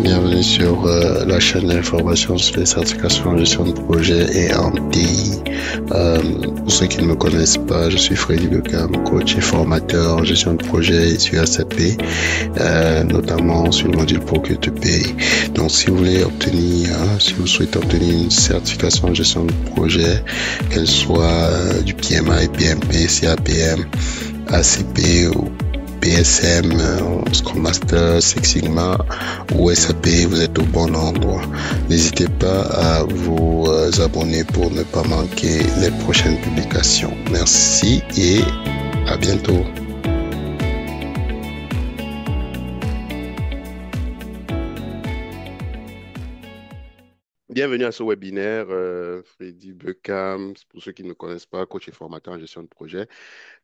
Bienvenue sur la chaîne d'information sur les certifications en gestion de projet et en TI. Pour ceux qui ne me connaissent pas, je suis Freddy Beckham, coach et formateur en gestion de projet et sur SAP, notamment sur le module Procure to Pay. Donc, si vous souhaitez obtenir une certification en gestion de projet, qu'elle soit du PMI, PMP, CAPM, ACP ou PSM, Scrum Master, Six Sigma ou SAP, vous êtes au bon endroit. N'hésitez pas à vous abonner pour ne pas manquer les prochaines publications. Merci et à bientôt. Bienvenue à ce webinaire, Freddy Beckham, pour ceux qui ne me connaissent pas, coach et formateur en gestion de projet.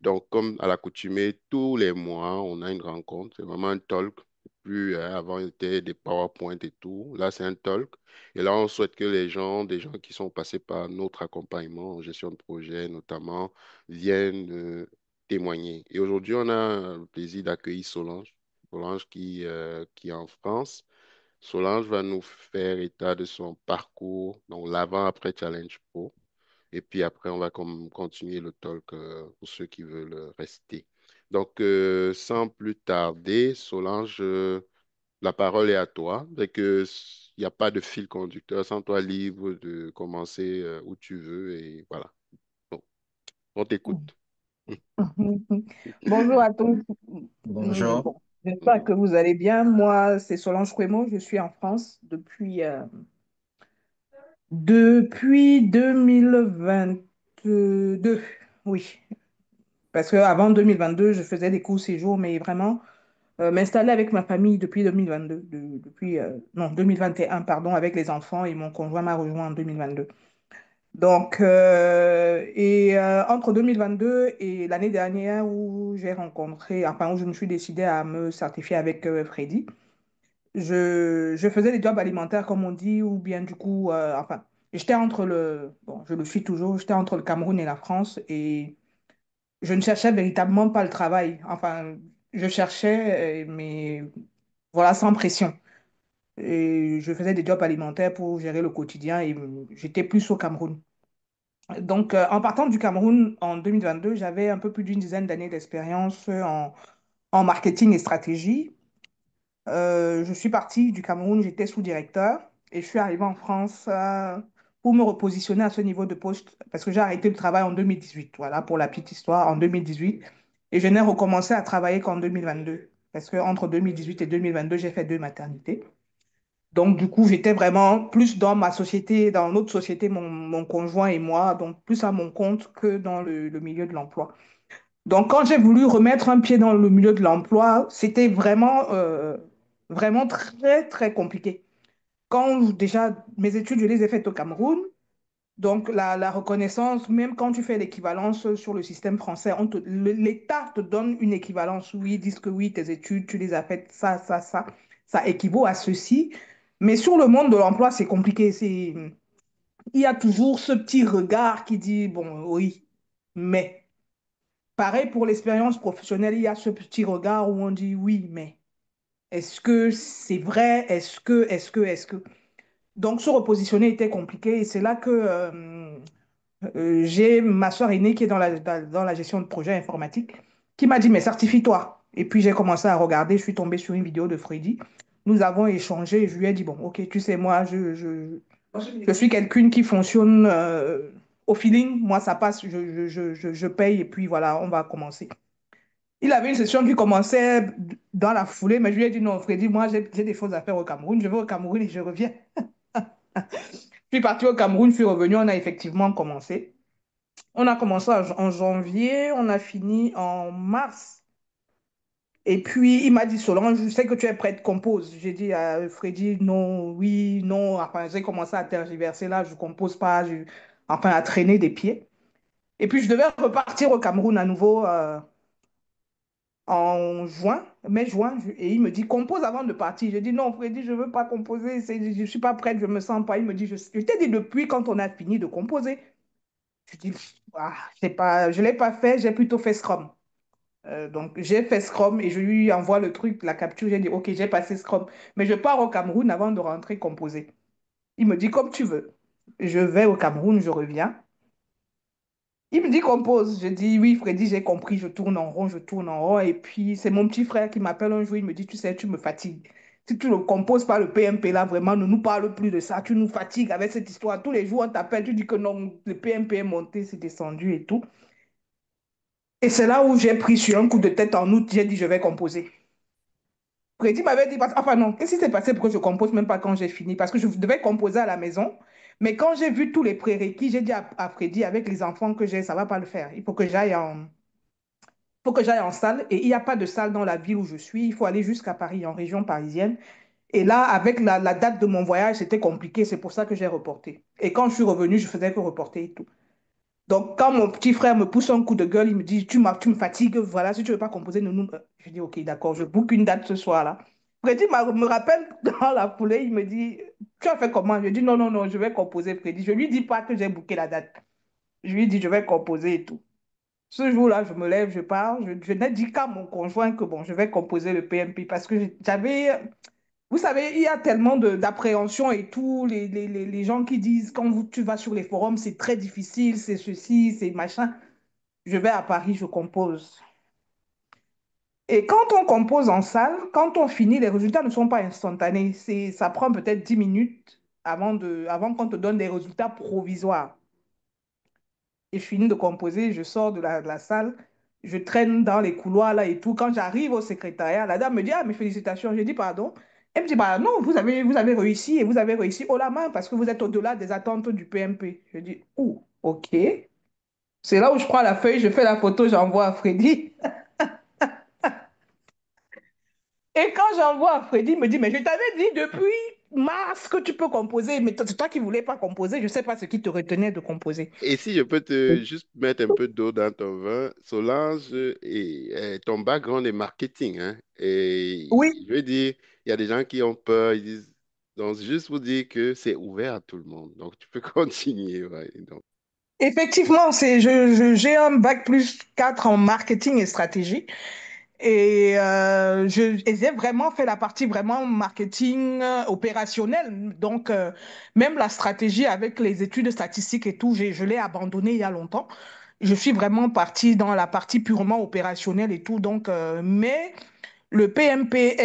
Donc, comme à l'accoutumée, tous les mois, on a une rencontre. C'est vraiment un talk. Plus avant, il était des PowerPoint et tout. Là, c'est un talk. Et là, on souhaite que des gens qui sont passés par notre accompagnement en gestion de projet, notamment, viennent témoigner. Et aujourd'hui, on a le plaisir d'accueillir Solange. Solange qui est en France. Solange va nous faire état de son parcours, donc l'avant-après Challenge Pro. Et puis après, on va continuer le talk pour ceux qui veulent rester. Donc, sans plus tarder, Solange, la parole est à toi. Dès que il n'y a pas de fil conducteur, sans toi libre de commencer où tu veux et voilà. Bon, on t'écoute. Bonjour à tous. Bonjour. Bon, j'espère que vous allez bien. Moi, c'est Solange Couémo. Je suis en France depuis 2022. Oui, parce qu'avant 2022, je faisais des courts séjours, mais vraiment m'installer avec ma famille depuis 2022, non, 2021, pardon, avec les enfants et mon conjoint m'a rejoint en 2022. Donc, entre 2022 et l'année dernière où j'ai rencontré, enfin où je me suis décidée à me certifier avec Freddy, je faisais des jobs alimentaires comme on dit, ou bien du coup, enfin, j'étais bon, je le suis toujours, j'étais entre le Cameroun et la France et je ne cherchais véritablement pas le travail. Enfin, je cherchais, mais voilà, sans pression. Et je faisais des jobs alimentaires pour gérer le quotidien et j'étais plus au Cameroun. Donc, en partant du Cameroun en 2022, j'avais un peu plus d'une dizaine d'années d'expérience en marketing et stratégie. Je suis partie du Cameroun, j'étais sous-directeur et je suis arrivée en France pour me repositionner à ce niveau de poste parce que j'ai arrêté le travail en 2018. Voilà pour la petite histoire, en 2018. Et je n'ai recommencé à travailler qu'en 2022 parce qu'entre 2018 et 2022, j'ai fait deux maternités. Donc, du coup, j'étais vraiment plus dans ma société, dans notre société, mon conjoint et moi, donc plus à mon compte que dans le milieu de l'emploi. Donc, quand j'ai voulu remettre un pied dans le milieu de l'emploi, c'était vraiment très, très compliqué. Quand déjà, mes études, je les ai faites au Cameroun. Donc, la reconnaissance, même quand tu fais l'équivalence sur le système français, l'État te donne une équivalence. Oui, ils disent que oui, tes études, tu les as faites, ça équivaut à ceci. Mais sur le monde de l'emploi, c'est compliqué. Il y a toujours ce petit regard qui dit, bon, oui, mais. Pareil pour l'expérience professionnelle, il y a ce petit regard où on dit, oui, mais. Est-ce que c'est vrai? Est-ce que? Donc, se repositionner était compliqué et c'est là que j'ai ma soeur aînée qui est dans la gestion de projet informatique qui m'a dit, mais certifie-toi. Et puis j'ai commencé à regarder, je suis tombée sur une vidéo de Freddy. Nous avons échangé et je lui ai dit, bon, ok, tu sais, moi, je suis quelqu'un qui fonctionne au feeling. Moi, ça passe, je paye et puis voilà, on va commencer. Il avait une session qui commençait dans la foulée, mais je lui ai dit, non, Freddy, moi, j'ai des choses à faire au Cameroun. Je vais au Cameroun et je reviens. Je suis partie au Cameroun, je suis revenue, on a effectivement commencé. On a commencé en janvier, on a fini en mars. Et puis, il m'a dit, Solange, je sais que tu es prête, compose. J'ai dit à Freddy, non, oui, non. Enfin, j'ai commencé à tergiverser là, je compose pas, enfin, à traîner des pieds. Et puis, je devais repartir au Cameroun à nouveau en juin, mai-juin. Et il me dit, compose avant de partir. Je dis, non, Freddy, je ne veux pas composer, je ne suis pas prête, je ne me sens pas. Il me dit, je t'ai dit depuis quand on a fini de composer. Je dis, ah, c'est pas, je ne l'ai pas fait, j'ai plutôt fait Scrum. Donc, j'ai fait Scrum et je lui envoie le truc, la capture. J'ai dit, OK, j'ai passé Scrum. Mais je pars au Cameroun avant de rentrer composer. Il me dit, comme tu veux. Je vais au Cameroun, je reviens. Il me dit, compose. Je dis, oui, Freddy, j'ai compris. Je tourne en rond, je tourne en rond. Et puis, c'est mon petit frère qui m'appelle un jour. Il me dit, tu sais, tu me fatigues. Si tu ne composes pas le PMP là, vraiment, ne nous parle plus de ça. Tu nous fatigues avec cette histoire. Tous les jours, on t'appelle. Tu dis que non, le PMP est monté, c'est descendu et tout. Et c'est là où j'ai pris sur un coup de tête en août. J'ai dit, je vais composer. Freddy m'avait dit, enfin non, qu'est-ce qui s'est passé pour que je compose même pas quand j'ai fini? Parce que je devais composer à la maison. Mais quand j'ai vu tous les prérequis, j'ai dit à Freddy, avec les enfants que j'ai, ça ne va pas le faire. Faut que j'aille en salle. Et il n'y a pas de salle dans la ville où je suis. Il faut aller jusqu'à Paris, en région parisienne. Et là, avec la date de mon voyage, c'était compliqué. C'est pour ça que j'ai reporté. Et quand je suis revenue, je faisais que reporter et tout. Donc, quand mon petit frère me pousse un coup de gueule, il me dit, tu me fatigues, voilà, si tu ne veux pas composer, nous. Je dis, OK, d'accord, je book une date ce soir-là. Freddy me rappelle dans la foulée, il me dit, tu as fait comment? Je dis, non, non, non, je vais composer, Freddy. Je ne lui dis pas que j'ai booké la date. Je lui dis, je vais composer et tout. Ce jour-là, je me lève, je pars. Je n'ai dit qu'à mon conjoint que bon, je vais composer le PMP parce que j'avais, vous savez, il y a tellement d'appréhension et tout. Les gens qui disent quand tu vas sur les forums, c'est très difficile, c'est ceci, c'est machin. Je vais à Paris, je compose. Et quand on compose en salle, quand on finit, les résultats ne sont pas instantanés. Ça prend peut-être 10 minutes avant qu'on te donne des résultats provisoires. Et je finis de composer, je sors de la salle, je traîne dans les couloirs là et tout. Quand j'arrive au secrétariat, la dame me dit, ah, mes félicitations. Je dis, pardon. Elle me dit, bah non, vous avez réussi et vous avez réussi haut la main parce que vous êtes au-delà des attentes du PMP. Je dis, ouh, OK. C'est là où je prends la feuille, je fais la photo, j'envoie à Freddy. Et quand j'envoie à Freddy, il me dit, mais je t'avais dit depuis mars que tu peux composer, mais c'est toi qui ne voulais pas composer, je ne sais pas ce qui te retenait de composer. Et si je peux te juste mettre un peu d'eau dans ton vin, Solange, ton background est marketing, hein. Et Oui, je veux dire, il y a des gens qui ont peur, ils disent, donc juste vous dire que c'est ouvert à tout le monde. Donc tu peux continuer, ouais. Donc, effectivement, j'ai un bac plus 4 en marketing et stratégie. Et j'ai vraiment fait la partie vraiment marketing opérationnel. Donc, même la stratégie avec les études statistiques et tout, je l'ai abandonné il y a longtemps. Je suis vraiment partie dans la partie purement opérationnelle et tout. Donc, mais le PMP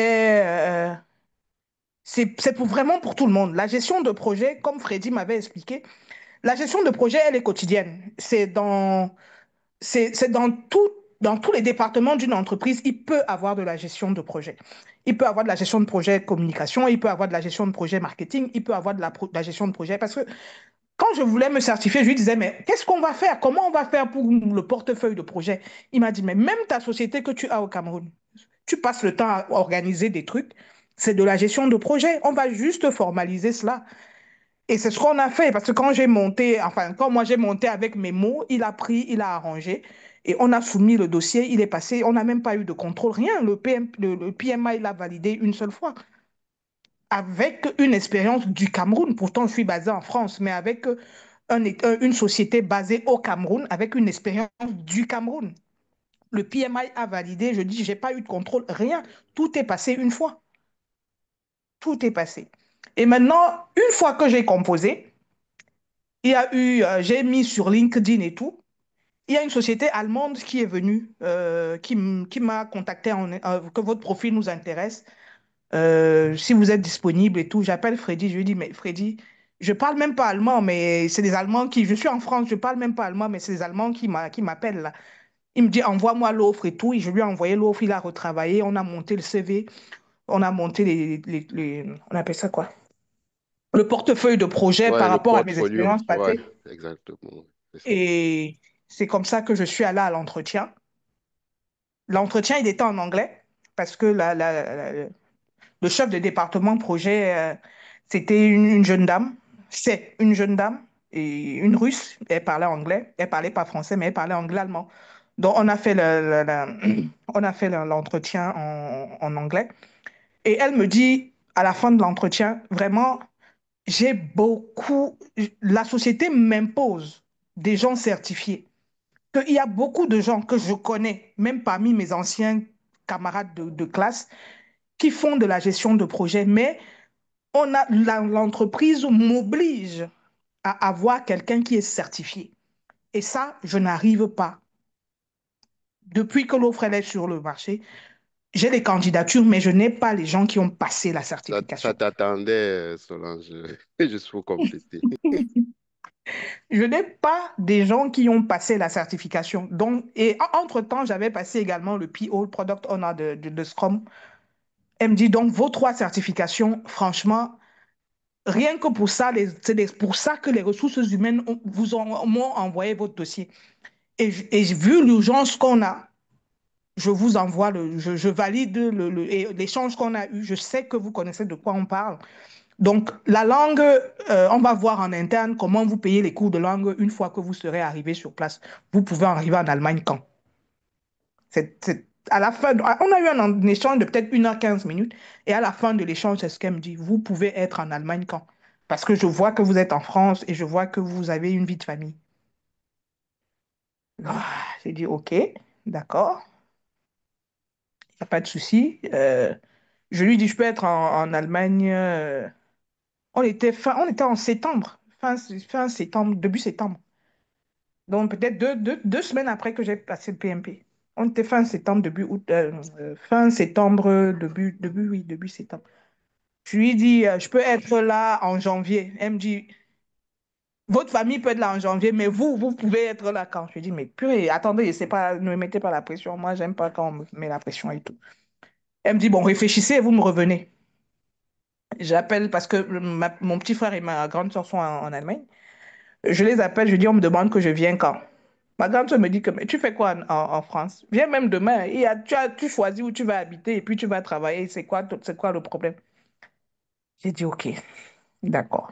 c'est vraiment pour tout le monde. La gestion de projet, comme Freddy m'avait expliqué, la gestion de projet, elle est quotidienne. C'est dans tous les départements d'une entreprise, il peut avoir de la gestion de projet. Il peut avoir de la gestion de projet communication, il peut avoir de la gestion de projet marketing, il peut avoir de la gestion de projet. Parce que quand je voulais me certifier, je lui disais, mais qu'est-ce qu'on va faire? Comment on va faire pour le portefeuille de projet? Il m'a dit, mais même ta société que tu as au Cameroun, tu passes le temps à organiser des trucs, c'est de la gestion de projet. On va juste formaliser cela. Et c'est ce qu'on a fait, parce que quand j'ai monté, enfin, quand moi j'ai monté avec mes mots, il a pris, il a arrangé, et on a soumis le dossier, il est passé, on n'a même pas eu de contrôle, rien. Le PMA, il l'a validé une seule fois, avec une expérience du Cameroun. Pourtant, je suis basée en France, mais avec une société basée au Cameroun, avec une expérience du Cameroun. Le PMI a validé, je dis, j'ai pas eu de contrôle, rien. Tout est passé une fois. Tout est passé. Et maintenant, une fois que j'ai composé, j'ai mis sur LinkedIn et tout. Il y a une société allemande qui est venue, qui m'a contacté que votre profil nous intéresse. Si vous êtes disponible et tout, j'appelle Freddy. Je lui dis, mais Freddy, je parle même pas allemand, mais c'est des Allemands qui, je suis en France, je parle même pas allemand, mais c'est des Allemands qui m'appellent là. Il me dit, envoie-moi l'offre et tout. Et je lui ai envoyé l'offre, il a retravaillé, on a monté le CV, on a monté on appelle ça quoi? Le portefeuille de projet ouais, par le rapport à mes portfolio, expériences ouais, passées. exactement. C'est ça. Et c'est comme ça que je suis allée à l'entretien. L'entretien, il était en anglais parce que le chef de département projet, c'était une jeune dame. C'est une jeune dame et une Russe. Elle parlait anglais. Elle parlait pas français, mais elle parlait anglais-allemand. Donc, on a fait on a fait l'entretien en anglais. Et elle me dit, à la fin de l'entretien, vraiment, la société m'impose des gens certifiés. qu'il y a beaucoup de gens que je connais, même parmi mes anciens camarades de classe, qui font de la gestion de projet, mais l'entreprise m'oblige à avoir quelqu'un qui est certifié. Et ça, je n'arrive pas. Depuis que l'offre elle est sur le marché, j'ai les candidatures, mais je n'ai pas les gens qui ont passé la Ça certification. t'attendait, Solange, juste pour compléter. Je n'ai pas des gens qui ont passé la certification. Donc, et entre-temps, j'avais passé également le PO, le Product Owner de Scrum. Elle me dit donc vos trois certifications, franchement, rien que pour ça, c'est pour ça que les ressources humaines m'ont envoyé votre dossier. Et vu l'urgence qu'on a, je vous envoie, je valide l'échange qu'on a eu. Je sais que vous connaissez de quoi on parle. Donc, la langue, on va voir en interne comment vous payez les cours de langue une fois que vous serez arrivé sur place. Vous pouvez arriver en Allemagne quand? À la fin, on a eu un échange de peut-être 1h15 et à la fin de l'échange, c'est ce qu'elle me dit. Vous pouvez être en Allemagne quand? Parce que je vois que vous êtes en France et je vois que vous avez une vie de famille. J'ai dit, OK, d'accord, il n'y a pas de souci. Je lui dis, je peux être en Allemagne. On était en septembre, fin septembre, début septembre. Donc, peut-être 2 semaines après que j'ai passé le PMP. On était fin septembre, début août, fin septembre, oui, début septembre. Je lui dis, je peux être là en janvier. Elle me dit, votre famille peut être là en janvier, mais vous pouvez être là quand? Je lui dis, mais purée, attendez, c'est pas, ne me mettez pas la pression. Moi, j'aime pas quand on me met la pression et tout. Elle me dit, bon, réfléchissez et vous me revenez. J'appelle parce que mon petit frère et ma grande soeur sont en Allemagne. Je les appelle, je dis, on me demande que je viens quand? Ma grande soeur me dit que mais tu fais quoi en France? Viens même demain. Tu choisis où tu vas habiter et puis tu vas travailler. C'est quoi le problème? J'ai dit, OK, d'accord.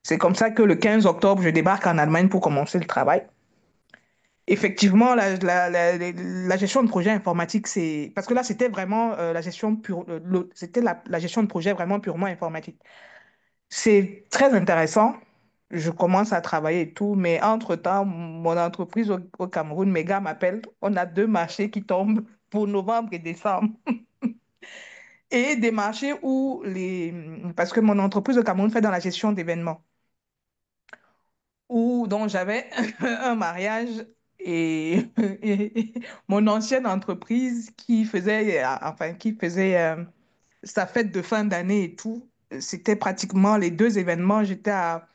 C'est comme ça que le 15 octobre, je débarque en Allemagne pour commencer le travail. Effectivement, la gestion de projet informatique, c'est... Parce que là, c'était vraiment la gestion pure... c'était la gestion de projet vraiment purement informatique. C'est très intéressant. Je commence à travailler et tout, mais entre-temps, mon entreprise au Cameroun, mes gars m'appellent. On a deux marchés qui tombent pour novembre et décembre. Et des marchés où les... Parce que mon entreprise au Cameroun fait dans la gestion d'événements. Où donc j'avais un mariage et, et mon ancienne entreprise qui faisait sa fête de fin d'année et tout. C'était pratiquement les deux événements. J'étais à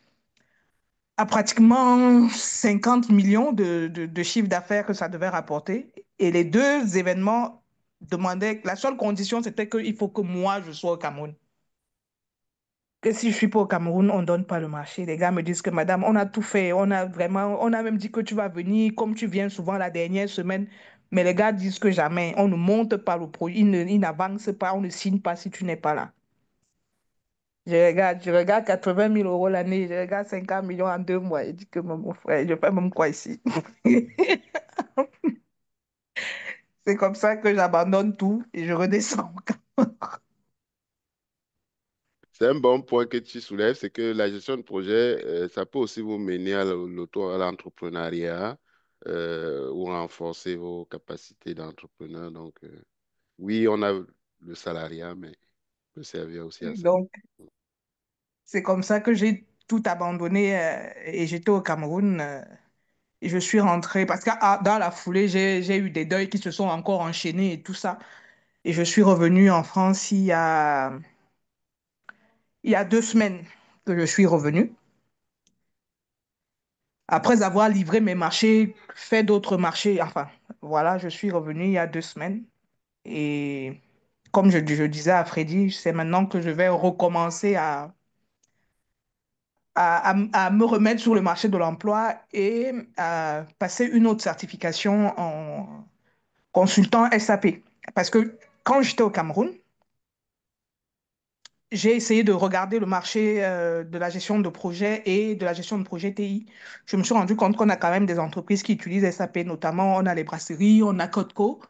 pratiquement 50 millions de chiffre d'affaires que ça devait rapporter. Et les deux événements demandaient, la seule condition, c'était qu'il faut que moi, je sois au Cameroun. Que si je suis pas au Cameroun, on ne donne pas le marché. Les gars me disent que, madame, on a tout fait. On a même dit que tu vas venir, comme tu viens souvent la dernière semaine. Mais les gars disent que jamais, on ne monte pas le projet, ils n'avancent pas, on ne signe pas si tu n'es pas là. Je regarde 80 000 euros l'année, je regarde 50 millions en 2 mois. Je dis que mon frère, je fais même quoi ici? C'est comme ça que j'abandonne tout et je redescends. C'est un bon point que tu soulèves, c'est que la gestion de projet, ça peut aussi vous mener à l'entrepreneuriat ou renforcer vos capacités d'entrepreneur. Donc, oui, on a le salariat, mais peut servir aussi à ça. Donc, c'est comme ça que j'ai tout abandonné et j'étais au Cameroun. Et je suis rentrée parce que dans la foulée, j'ai eu des deuils qui se sont encore enchaînés et tout ça. Et je suis revenue en France il y a 2 semaines que je suis revenue. Après avoir livré mes marchés, fait d'autres marchés, enfin, voilà, je suis revenue il y a 2 semaines. Et comme je disais à Freddy, c'est maintenant que je vais recommencer à me remettre sur le marché de l'emploi et à passer une autre certification en consultant SAP. Parce que quand j'étais au Cameroun, j'ai essayé de regarder le marché de la gestion de projet et de la gestion de projet TI. Je me suis rendu compte qu'on a quand même des entreprises qui utilisent SAP, notamment on a les brasseries, on a Codco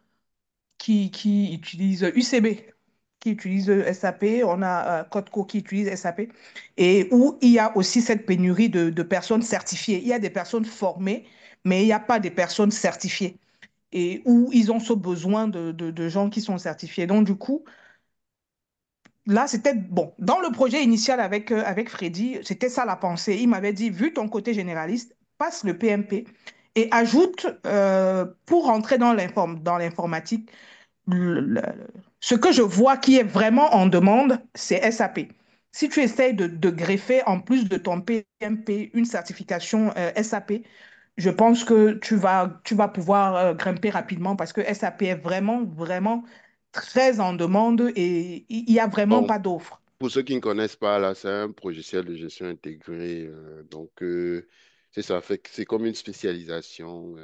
qui utilise UCB, qui utilise SAP, on a Codco qui utilise SAP, et où il y a aussi cette pénurie de personnes certifiées. Il y a des personnes formées, mais il n'y a pas de personnes certifiées et où ils ont ce besoin de gens qui sont certifiés. Donc, du coup, là, c'était bon. Dans le projet initial avec Freddy, c'était ça la pensée. Il m'avait dit, vu ton côté généraliste, passe le PMP et ajoute, pour rentrer dans l'informatique, le- le- ce que je vois qui est vraiment en demande, c'est SAP. Si tu essayes de greffer, en plus de ton PMP, une certification SAP, je pense que tu vas pouvoir grimper rapidement parce que SAP est vraiment, vraiment très en demande et il n'y a vraiment Bon, pas d'offres. pour ceux qui ne connaissent pas, là, c'est un logiciel de gestion intégrée. C'est ça, fait que c'est comme une spécialisation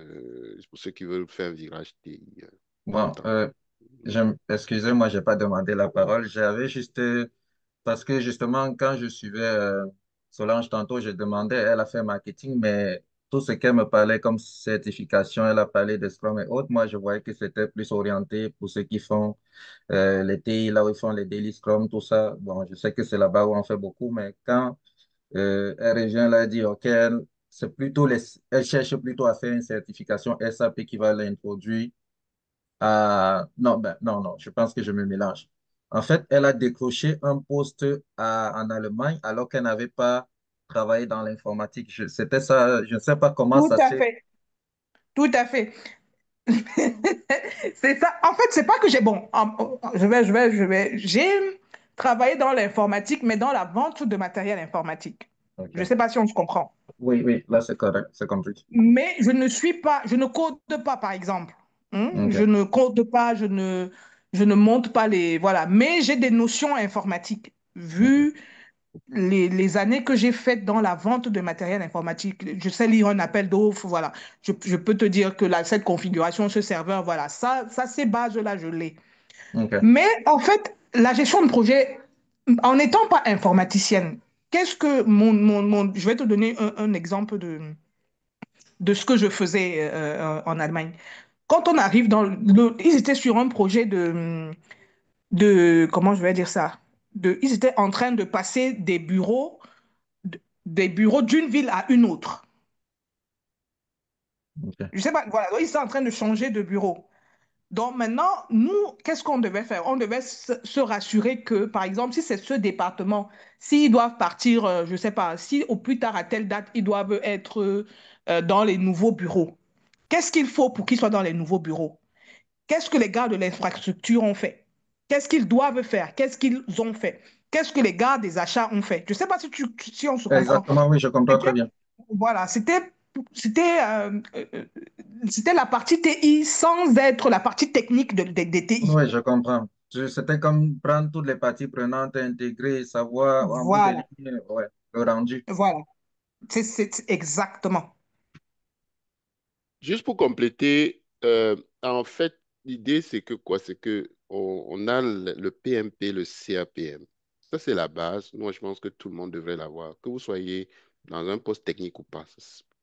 pour ceux qui veulent faire un virage TI dans le Bon, temps. excusez-moi, j'ai pas demandé la parole. J'avais juste, parce que justement, quand je suivais Solange tantôt, je demandais, elle a fait marketing, mais tout ce qu'elle me parlait comme certification, elle a parlé de Scrum et autres. Moi, je voyais que c'était plus orienté pour ceux qui font les TI, là où ils font les daily Scrum, tout ça. Bon, je sais que c'est là-bas où on fait beaucoup, mais quand elle revient là, elle dit, OK, elle cherche plutôt à faire une certification SAP qui va l'introduire non, ben, non, non, je pense que je me mélange. En fait, elle a décroché un poste en Allemagne alors qu'elle n'avait pas travaillé dans l'informatique. C'était ça, je ne sais pas comment Tout ça à s'est. fait, tout à fait. C'est ça. En fait, c'est pas que j'ai, bon, j'ai travaillé dans l'informatique, mais dans la vente de matériel informatique. Je ne OK. sais pas si on se comprend. Oui, oui, là c'est correct, c'est compris. Mais je ne code pas, par exemple. Je OK, ne code pas, je ne monte pas les, voilà. Mais j'ai des notions informatiques, OK, vu les années que j'ai faites dans la vente de matériel informatique. Je sais lire un appel d'offres, voilà. Je peux te dire que cette configuration, ce serveur, voilà, ces bases-là, je l'ai. OK. Mais en fait, la gestion de projet, en n'étant pas informaticienne, qu'est-ce que je vais te donner un exemple de ce que je faisais en Allemagne. Quand on arrive ils étaient sur un projet comment je vais dire ça? Ils étaient en train de passer des bureaux d'une ville à une autre. OK. Je sais pas, voilà, ils sont en train de changer de bureau. Donc maintenant, nous, qu'est-ce qu'on devait faire? On devait se rassurer que, par exemple, si c'est ce département, s'ils doivent partir, je ne sais pas, si au plus tard à telle date, ils doivent être dans les nouveaux bureaux, qu'est-ce qu'il faut pour qu'ils soient dans les nouveaux bureaux? Qu'est-ce que les gars de l'infrastructure ont fait? Qu'est-ce qu'ils doivent faire? Qu'est-ce qu'ils ont fait? Qu'est-ce que les gars des achats ont fait? Je ne sais pas si on se comprend. Exactement, oui, je comprends très C'était, bien. voilà, c'était, euh, euh, c'était la partie TI sans être la partie technique des TI. Oui, je comprends. C'était comme prendre toutes les parties prenantes, intégrer, savoir en bout de Voilà, ligne, ouais, le rendu. voilà. C'est exactement. Juste pour compléter, en fait, l'idée, c'est que quoi? C'est que on a le PMP, le CAPM. Ça, c'est la base. Moi, je pense que tout le monde devrait l'avoir. Que vous soyez dans un poste technique ou pas.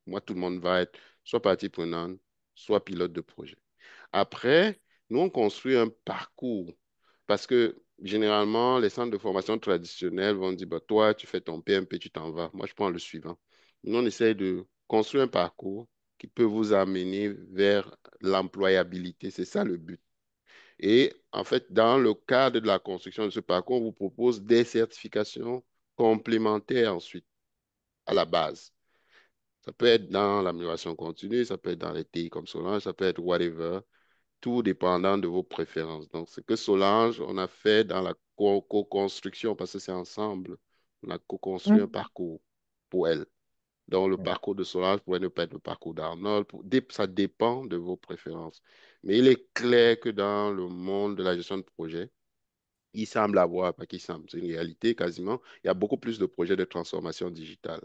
Moi, tout le monde va être soit partie prenante, soit pilote de projet. Après, nous, on construit un parcours parce que généralement, les centres de formation traditionnels vont dire, bah, toi, tu fais ton PMP, tu t'en vas. Moi, je prends le suivant. Nous, on essaye de construire un parcours qui peut vous amener vers l'employabilité. C'est ça le but. Et en fait, dans le cadre de la construction de ce parcours, on vous propose des certifications complémentaires ensuite à la base. Ça peut être dans l'amélioration continue, ça peut être dans les TI comme Solange, ça peut être whatever, tout dépendant de vos préférences. Donc, ce que Solange, on a fait dans la co-construction, parce que c'est ensemble, on a co-construit un Mhm. parcours pour elle. Donc, le parcours de Solange pourrait ne pas être le parcours d'Arnold. Ça dépend de vos préférences. Mais il est clair que dans le monde de la gestion de projet, il semble avoir, pas qu'il semble, c'est une réalité quasiment, il y a beaucoup plus de projets de transformation digitale.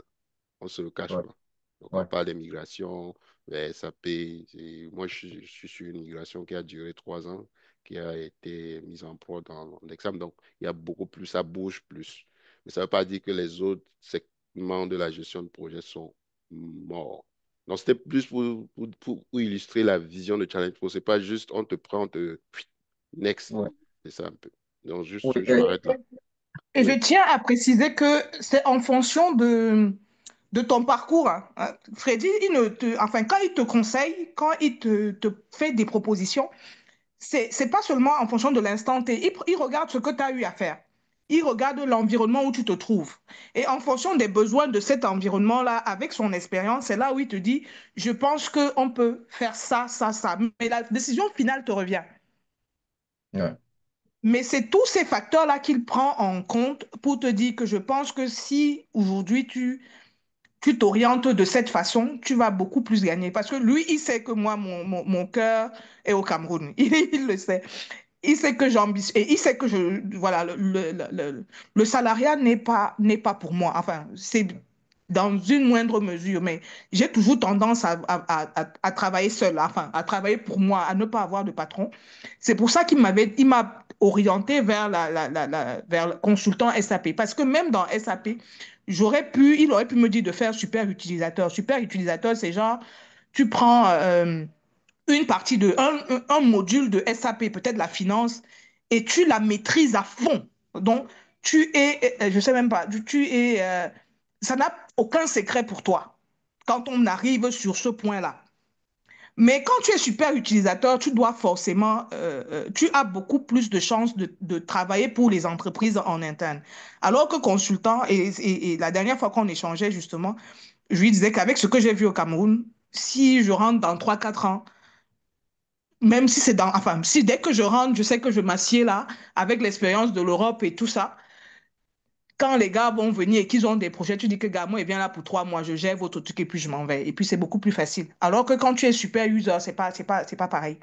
On ne se le cache Ouais, pas. Donc, on ouais, parle des migrations vers SAP. Moi, je suis sur une migration qui a duré 3 ans, qui a été mise en prod dans l'examen. Donc, il y a beaucoup plus, ça bouge plus. Mais ça ne veut pas dire que les autres segments de la gestion de projet sont morts. Donc, c'était plus pour illustrer la vision de Challenge Pro. Ce n'est pas juste on te prend, on te next. ouais. C'est ça un peu. Donc, Oui, juste, je m'arrête là. Et je Oui. tiens à préciser que c'est en fonction de de ton parcours, hein. Freddy, enfin, quand il te conseille, quand il te fait des propositions, c'est pas seulement en fonction de l'instant T. Il regarde ce que tu as eu à faire. Il regarde l'environnement où tu te trouves. Et en fonction des besoins de cet environnement-là, avec son expérience, c'est là où il te dit, je pense qu'on peut faire ça, ça, ça. Mais la décision finale te revient. Ouais. Mais c'est tous ces facteurs-là qu'il prend en compte pour te dire que je pense que si aujourd'hui tu t'orientes de cette façon, tu vas beaucoup plus gagner. Parce que lui, il sait que moi, mon cœur est au Cameroun. Il le sait. Il sait que j'ambitionne, et il sait que voilà, le salariat n'est pas pour moi. Enfin, c'est dans une moindre mesure, mais j'ai toujours tendance à travailler seul, enfin, à travailler pour moi, à ne pas avoir de patron. C'est pour ça il m'a orienté vers vers le consultant SAP. Parce que même dans SAP, il aurait pu me dire de faire super utilisateur. Super utilisateur, c'est genre, tu prends, une partie un module de SAP, peut-être la finance, et tu la maîtrises à fond. Donc, je sais même pas, ça n'a aucun secret pour toi quand on arrive sur ce point-là. Mais quand tu es super utilisateur, tu dois forcément, tu as beaucoup plus de chances de travailler pour les entreprises en interne. Alors que consultant, et la dernière fois qu'on échangeait justement, je lui disais qu'avec ce que j'ai vu au Cameroun, si je rentre dans 3 4 ans, même si c'est enfin, si dès que je rentre, je sais que je m'assieds là, avec l'expérience de l'Europe et tout ça, quand les gars vont venir et qu'ils ont des projets, tu dis que gars, moi, il vient là pour 3 mois, je gère votre truc et puis je m'en vais. Et puis c'est beaucoup plus facile. Alors que quand tu es super user, c'est pas pareil.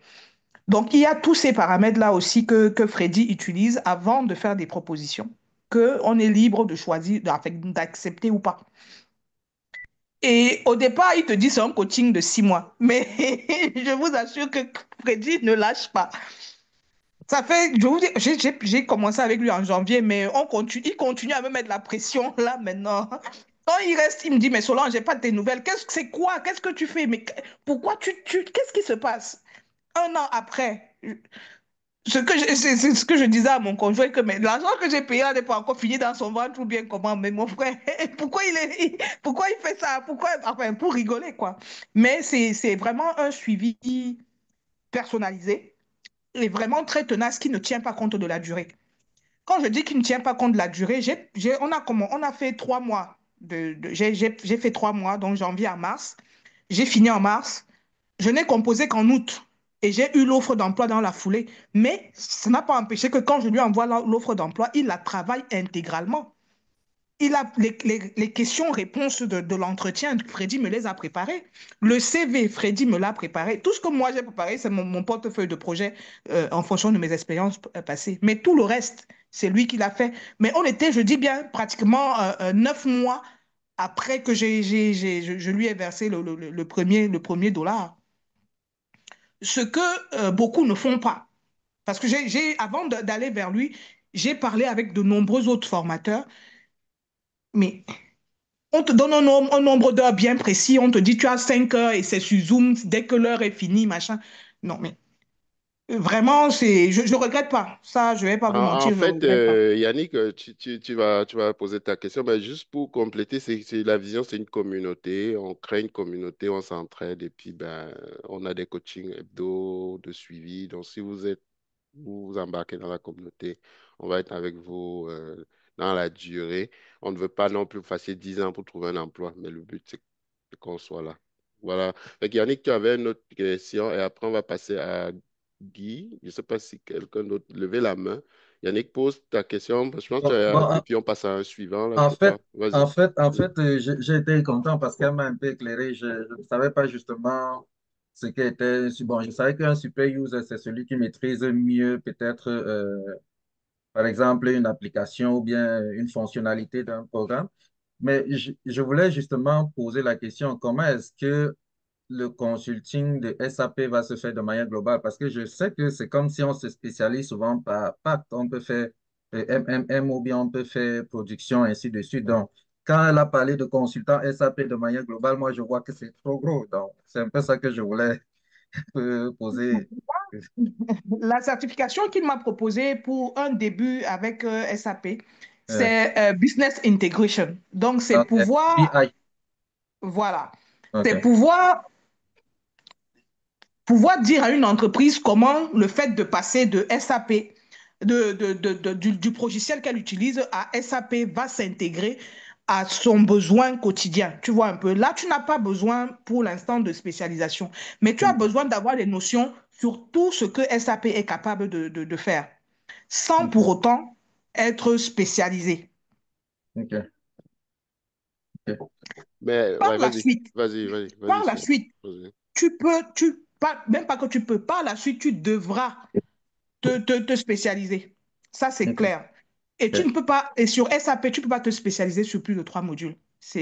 Donc il y a tous ces paramètres-là aussi que Freddy utilise avant de faire des propositions, qu'on est libre de choisir, d'accepter ou pas. Et au départ, il te dit c'est un coaching de 6 mois. Mais je vous assure que Freddy ne lâche pas. Ça fait, je vous dis, j'ai commencé avec lui en janvier, mais il continue à me mettre la pression là maintenant. Quand il reste, il me dit, mais Solange, j'ai pas de tes nouvelles. C'est quoi? Qu'est-ce que tu fais? Mais pourquoi qu'est-ce qui se passe? Un an après, c'est ce que je disais à mon conjoint, que mais l'argent que j'ai payé là n'est pas encore fini dans son ventre ou bien comment? Mais mon frère, pourquoi il fait ça? Pourquoi? Enfin, pour rigoler, quoi. Mais c'est vraiment un suivi personnalisé est vraiment très tenace qui ne tient pas compte de la durée. Quand je dis qu'il ne tient pas compte de la durée, on a fait 3 mois. J'ai fait 3 mois, donc janvier à mars. J'ai fini en mars. Je n'ai composé qu'en août. Et j'ai eu l'offre d'emploi dans la foulée. Mais ça n'a pas empêché que quand je lui envoie l'offre d'emploi, il la travaille intégralement. Il a les questions-réponses de l'entretien, Freddy me les a préparées. Le CV, Freddy me l'a préparé. Tout ce que moi j'ai préparé, c'est mon portefeuille de projet en fonction de mes expériences passées. Mais tout le reste, c'est lui qui l'a fait. Mais on était, je dis bien, pratiquement 9 mois après que je lui ai versé le premier dollar. Ce que beaucoup ne font pas. Parce que avant d'aller vers lui, j'ai parlé avec de nombreux autres formateurs. Mais on te donne un nombre d'heures bien précis, on te dit tu as 5 heures et c'est sur Zoom dès que l'heure est finie, machin. Non, mais vraiment, je regrette pas. Ça, je vais pas vous En mentir, je fait, regrette pas. Yannick, tu vas poser ta question, mais juste pour compléter, la vision, c'est une communauté. On crée une communauté, on s'entraide et puis ben, on a des coachings hebdo de suivi. Donc, si vous vous embarquez dans la communauté, on va être avec vous dans la durée. On ne veut pas non plus passer 10 ans pour trouver un emploi, mais le but, c'est qu'on soit là. Voilà. Fait que Yannick, tu avais une autre question et après, on va passer à Guy. Je ne sais pas si quelqu'un d'autre levait la main. Yannick, pose ta question. Je pense que Bon, bon, et puis on passe à un suivant, là, je en sais pas. fait, Vas-y. j'ai été content parce qu'elle m'a un peu éclairé. Je ne savais pas justement ce qu'était. Bon, je savais qu'un super user, c'est celui qui maîtrise mieux peut-être, par exemple, une application ou bien une fonctionnalité d'un programme. Mais je voulais justement poser la question, comment est-ce que le consulting de SAP va se faire de manière globale? Parce que je sais que c'est comme si on se spécialise souvent par pacte. On peut faire MMM ou bien on peut faire production, ainsi de suite. Donc, quand elle a parlé de consultant SAP de manière globale, moi, je vois que c'est trop gros. Donc, c'est un peu ça que je voulais poser. La certification qu'il m'a proposée pour un début avec SAP, Euh, c'est Business Integration. Donc, c'est donc, pouvoir BI. Voilà. C'est OK. pouvoir dire à une entreprise comment le fait de passer de SAP, du logiciel qu'elle utilise à SAP va s'intégrer à son besoin quotidien. Tu vois un peu. Là, tu n'as pas besoin pour l'instant de spécialisation, mais tu as OK. besoin d'avoir des notions sur tout ce que SAP est capable de faire, sans pour OK. autant être spécialisé. OK. OK. Mais Par ouais, la vas-y, suite, vas-y, par la Solange. suite, Vas-y. même pas que tu peux, par la suite, tu devras te spécialiser. Ça, c'est OK. clair. Et tu OK. ne peux pas, et sur SAP, tu ne peux pas te spécialiser sur plus de 3 modules.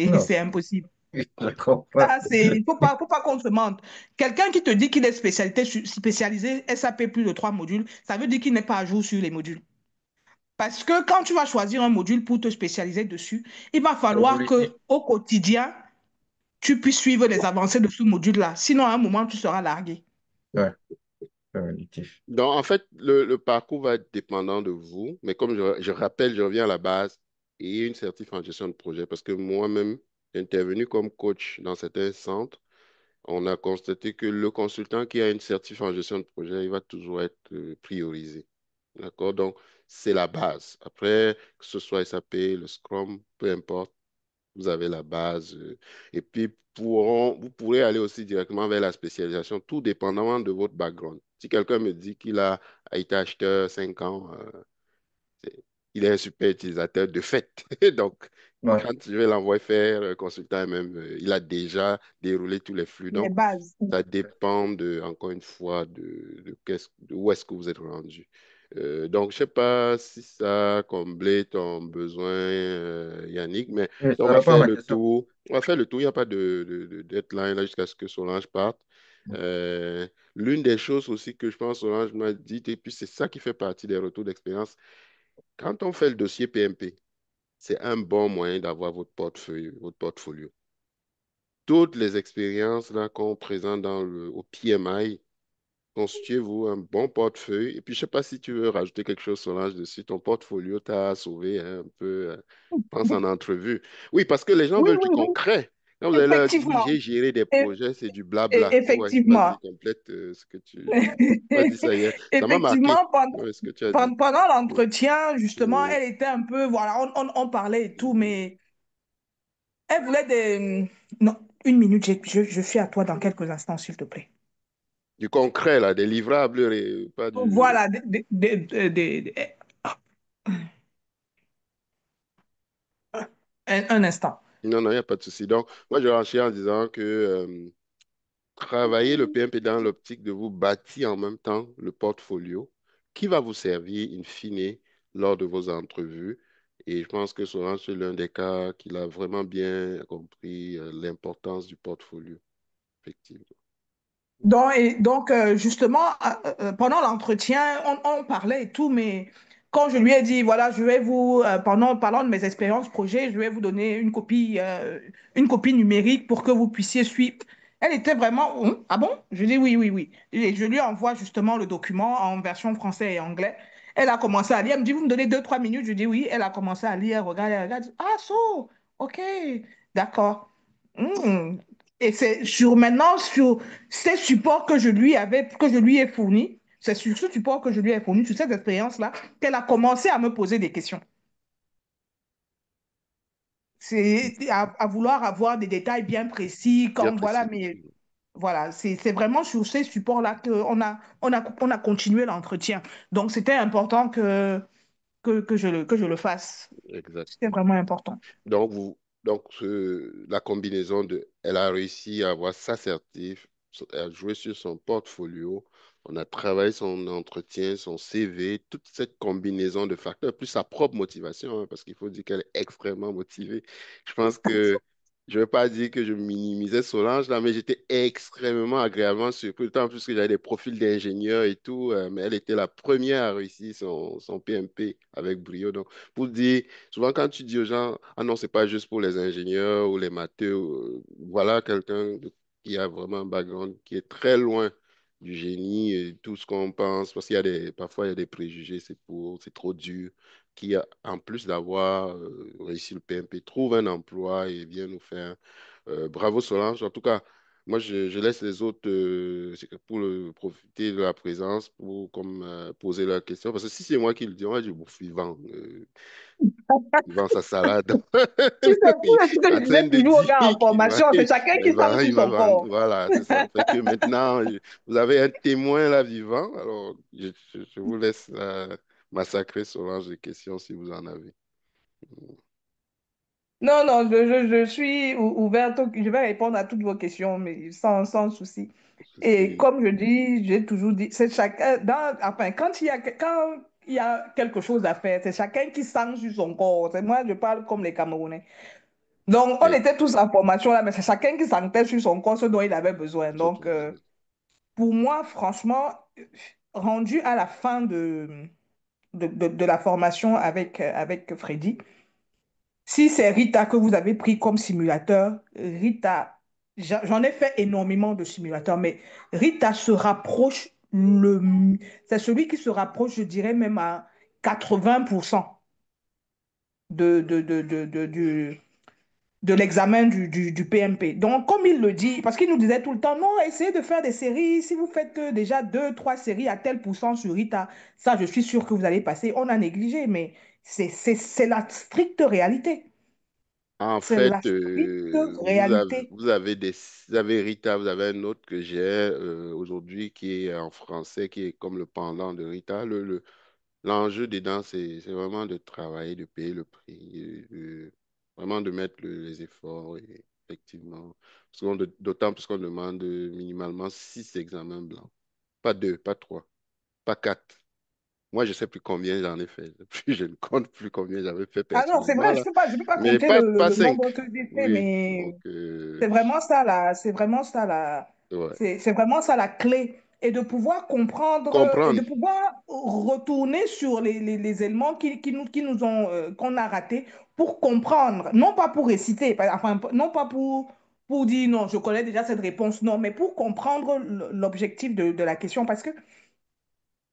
Non, C'est impossible. je comprends. Ça, il faut pas qu'on se mente. Quelqu'un qui te dit qu'il est spécialisé SAP plus de 3 modules, ça veut dire qu'il n'est pas à jour sur les modules. Parce que quand tu vas choisir un module pour te spécialiser dessus, il va falloir Évolutif. que au quotidien, tu puisses suivre les avancées de ce module-là. Sinon, à un moment, tu seras largué. Ouais, évolutif. Donc, en fait, le parcours va être dépendant de vous, mais comme je rappelle, je reviens à la base et une certif en gestion de projet parce que moi-même, j'ai intervenu comme coach dans certains centres. On a constaté que le consultant qui a une certif en gestion de projet, il va toujours être priorisé. D'accord? Donc, c'est la base. Après, que ce soit SAP, le Scrum, peu importe, vous avez la base. Et puis, vous pourrez aller aussi directement vers la spécialisation, tout dépendamment de votre background. Si quelqu'un me dit qu'il a été acheteur 5 ans, c'est- il est un super utilisateur de fait. Donc, Ouais. quand je vais l'envoyer faire consultant même, il a déjà déroulé tous les flux. Les Donc, bases. ça dépend encore une fois, de où est-ce que vous êtes rendu. Donc, je ne sais pas si ça a comblé ton besoin, Yannick, mais Oui, on ça va répond à faire ma le question. tour. On va faire le tour. Il n'y a pas de deadline là, jusqu'à ce que Solange parte. Euh, L'une des choses aussi que je pense Solange m'a dit, et puis c'est ça qui fait partie des retours d'expérience, quand on fait le dossier PMP, c'est un bon moyen d'avoir votre portefeuille, votre portfolio. Toutes les expériences là qu'on présente au PMI, constituez-vous un bon portefeuille. Et puis, je ne sais pas si tu veux rajouter quelque chose, Solange, dessus. Ton portfolio t'a sauvé hein, un peu, pense en entrevue. Oui, parce que les gens Oui, veulent du oui, oui, concret. Quand vous allez leur dire, effectivement. j'ai géré des E- projets, c'est du blabla. Ouais, Effectivement. vas-y, complète ce que tu as dit ça hier. Ça m'a marqué, Effectivement, ouais, ce que tu as dit. pendant Mm, l'entretien, justement, mm. elle était un peu, voilà, on parlait et tout, mais elle voulait des... Non, une minute, je suis à toi dans quelques instants, s'il te plaît. Du concret, là, des livrables, pas du... Voilà, un instant. Non, non, il n'y a pas de souci. Donc, moi, je renchéris en disant que travailler le PMP dans l'optique de vous bâtir en même temps le portfolio qui va vous servir in fine lors de vos entrevues. Et je pense que Solange, c'est l'un des cas qu'il a vraiment bien compris l'importance du portfolio, effectivement. Justement, pendant l'entretien, on parlait et tout, mais quand je lui ai dit, voilà, parlant de mes expériences projet, je vais vous donner une copie numérique pour que vous puissiez suivre. Elle était vraiment, ah bon? Je dis oui, oui, oui. Et je lui envoie justement le document en version français et anglais. Elle a commencé à lire. Elle me dit, vous me donnez 2, 3 minutes. Je dis oui. Elle a commencé à lire, regarde, elle regarde. Ah, ok, d'accord. Hmm. Et c'est sur ces supports que je lui ai fournis, c'est sur ce support que je lui ai fourni, sur cette expérience-là, qu'elle a commencé à me poser des questions. C'est à vouloir avoir des détails bien précis, Bien comme voilà, précis. mais voilà, c'est vraiment sur ces supports-là qu'on a continué l'entretien. Donc, c'était important que je le fasse. Exact. C'était vraiment important. Donc, la combinaison elle a réussi à avoir sa certif, à jouer sur son portfolio, on a travaillé son entretien, son CV, toute cette combinaison de facteurs, plus sa propre motivation, hein, parce qu'il faut dire qu'elle est extrêmement motivée. Je pense que, je ne veux pas dire que je minimisais Solange, là, mais j'étais extrêmement agréablement surpris, d'autant plus que j'avais des profils d'ingénieurs et tout, mais elle était la première à réussir son PMP avec brio. Donc, pour dire, souvent, quand tu dis aux gens, ah non, c'est pas juste pour les ingénieurs ou les matheux, voilà qui a vraiment un background qui est très loin du génie et tout ce qu'on pense, parce parfois il y a des préjugés, c'est trop dur, en plus d'avoir réussi le PMP, trouve un emploi et vient nous faire Bravo Solange. En tout cas, moi, je laisse les autres profiter de la présence pour comme, poser leurs questions. Parce que si c'est moi qui le dis, on va dire, bon, Yvan, Yvan, sa salade. Tu sais, Oui, tout ce que en je disais train de toujours aux dire gars en formation, c'est chacun qui sent sur il va son vendre. corps. Voilà, c'est ça. Fait que maintenant, vous avez un témoin là vivant. Alors, je vous laisse massacrer Solange de questions si vous en avez. Non, non, je suis ouverte, je vais répondre à toutes vos questions, mais sans souci. Et Ceci- comme je dis, j'ai toujours dit, c'est chacun, enfin, quand il y a quelque chose à faire, c'est chacun qui sent sur son corps. C'est moi, je parle comme les Camerounais. Donc, on Et était tous en formation là, mais c'est chacun qui sentait sur son corps ce dont il avait besoin. Donc, surtout, pour moi, franchement, rendu à la fin de la formation avec Freddy, si c'est Rita que vous avez pris comme simulateur, Rita, j'en ai fait énormément de simulateurs, mais Rita se rapproche, c'est celui qui se rapproche, je dirais même à 80% de l'examen du PMP. Donc, comme il le dit, parce qu'il nous disait tout le temps, non, essayez de faire des séries. Si vous faites déjà deux, trois séries à tel pourcent sur Rita, ça, je suis sûre que vous allez passer. On a négligé, mais c'est la stricte réalité. en C'est la fait, stricte réalité. vous avez Rita, vous avez un autre que j'ai aujourd'hui qui est en français, qui est comme le pendant de Rita. L'enjeu dedans, c'est vraiment de travailler, de payer le prix, vraiment de mettre les efforts, et, effectivement. D'autant plus qu'on demande minimalement 6 examens blancs. Pas deux, pas trois, pas quatre. Moi, je ne sais plus combien j'en ai fait. Je ne compte plus combien j'avais fait Ah non, c'est personnellement, vrai, là. je peux pas Mais compter pas le cinq. nombre que j'ai fait, Oui, mais donc, c'est vraiment ça là, c'est vraiment ça là, ouais. c'est vraiment ça la clé. Et de pouvoir comprendre et de Comprendre. pouvoir retourner sur les éléments qui nous ont, qu'on a ratés pour comprendre, non pas pour réciter, enfin, non pas pour dire non, je connais déjà cette réponse, non, mais pour comprendre l'objectif de la question. Parce que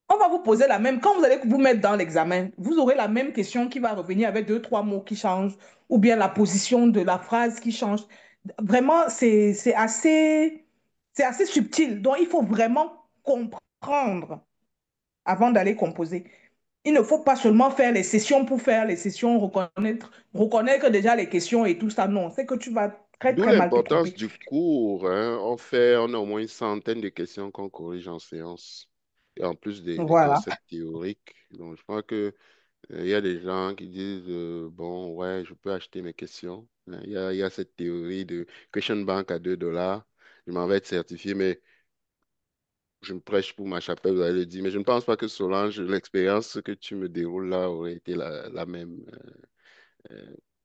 on va vous poser la même, quand vous allez vous mettre dans l'examen, vous aurez la même question qui va revenir avec deux, trois mots qui changent, ou bien la position de la phrase qui change. Vraiment, c'est assez subtil. Donc, il faut vraiment comprendre avant d'aller composer. Il ne faut pas seulement faire les sessions pour faire les sessions, reconnaître déjà les questions et tout ça. Non, c'est que tu vas très, D'où très mal te l'importance tromper. du cours, hein. On a au moins une centaine de questions qu'on corrige en séance. Et en plus des Voilà. concepts théoriques. Donc, je crois que il y a des gens qui disent, bon, ouais, je peux acheter mes questions. Hein, il y a cette théorie de question bank à 2 $. Je m'en vais être certifié, mais je me prêche pour ma chapelle, vous allez le dire. Mais je ne pense pas que Solange, l'expérience que tu me déroules là aurait été la même.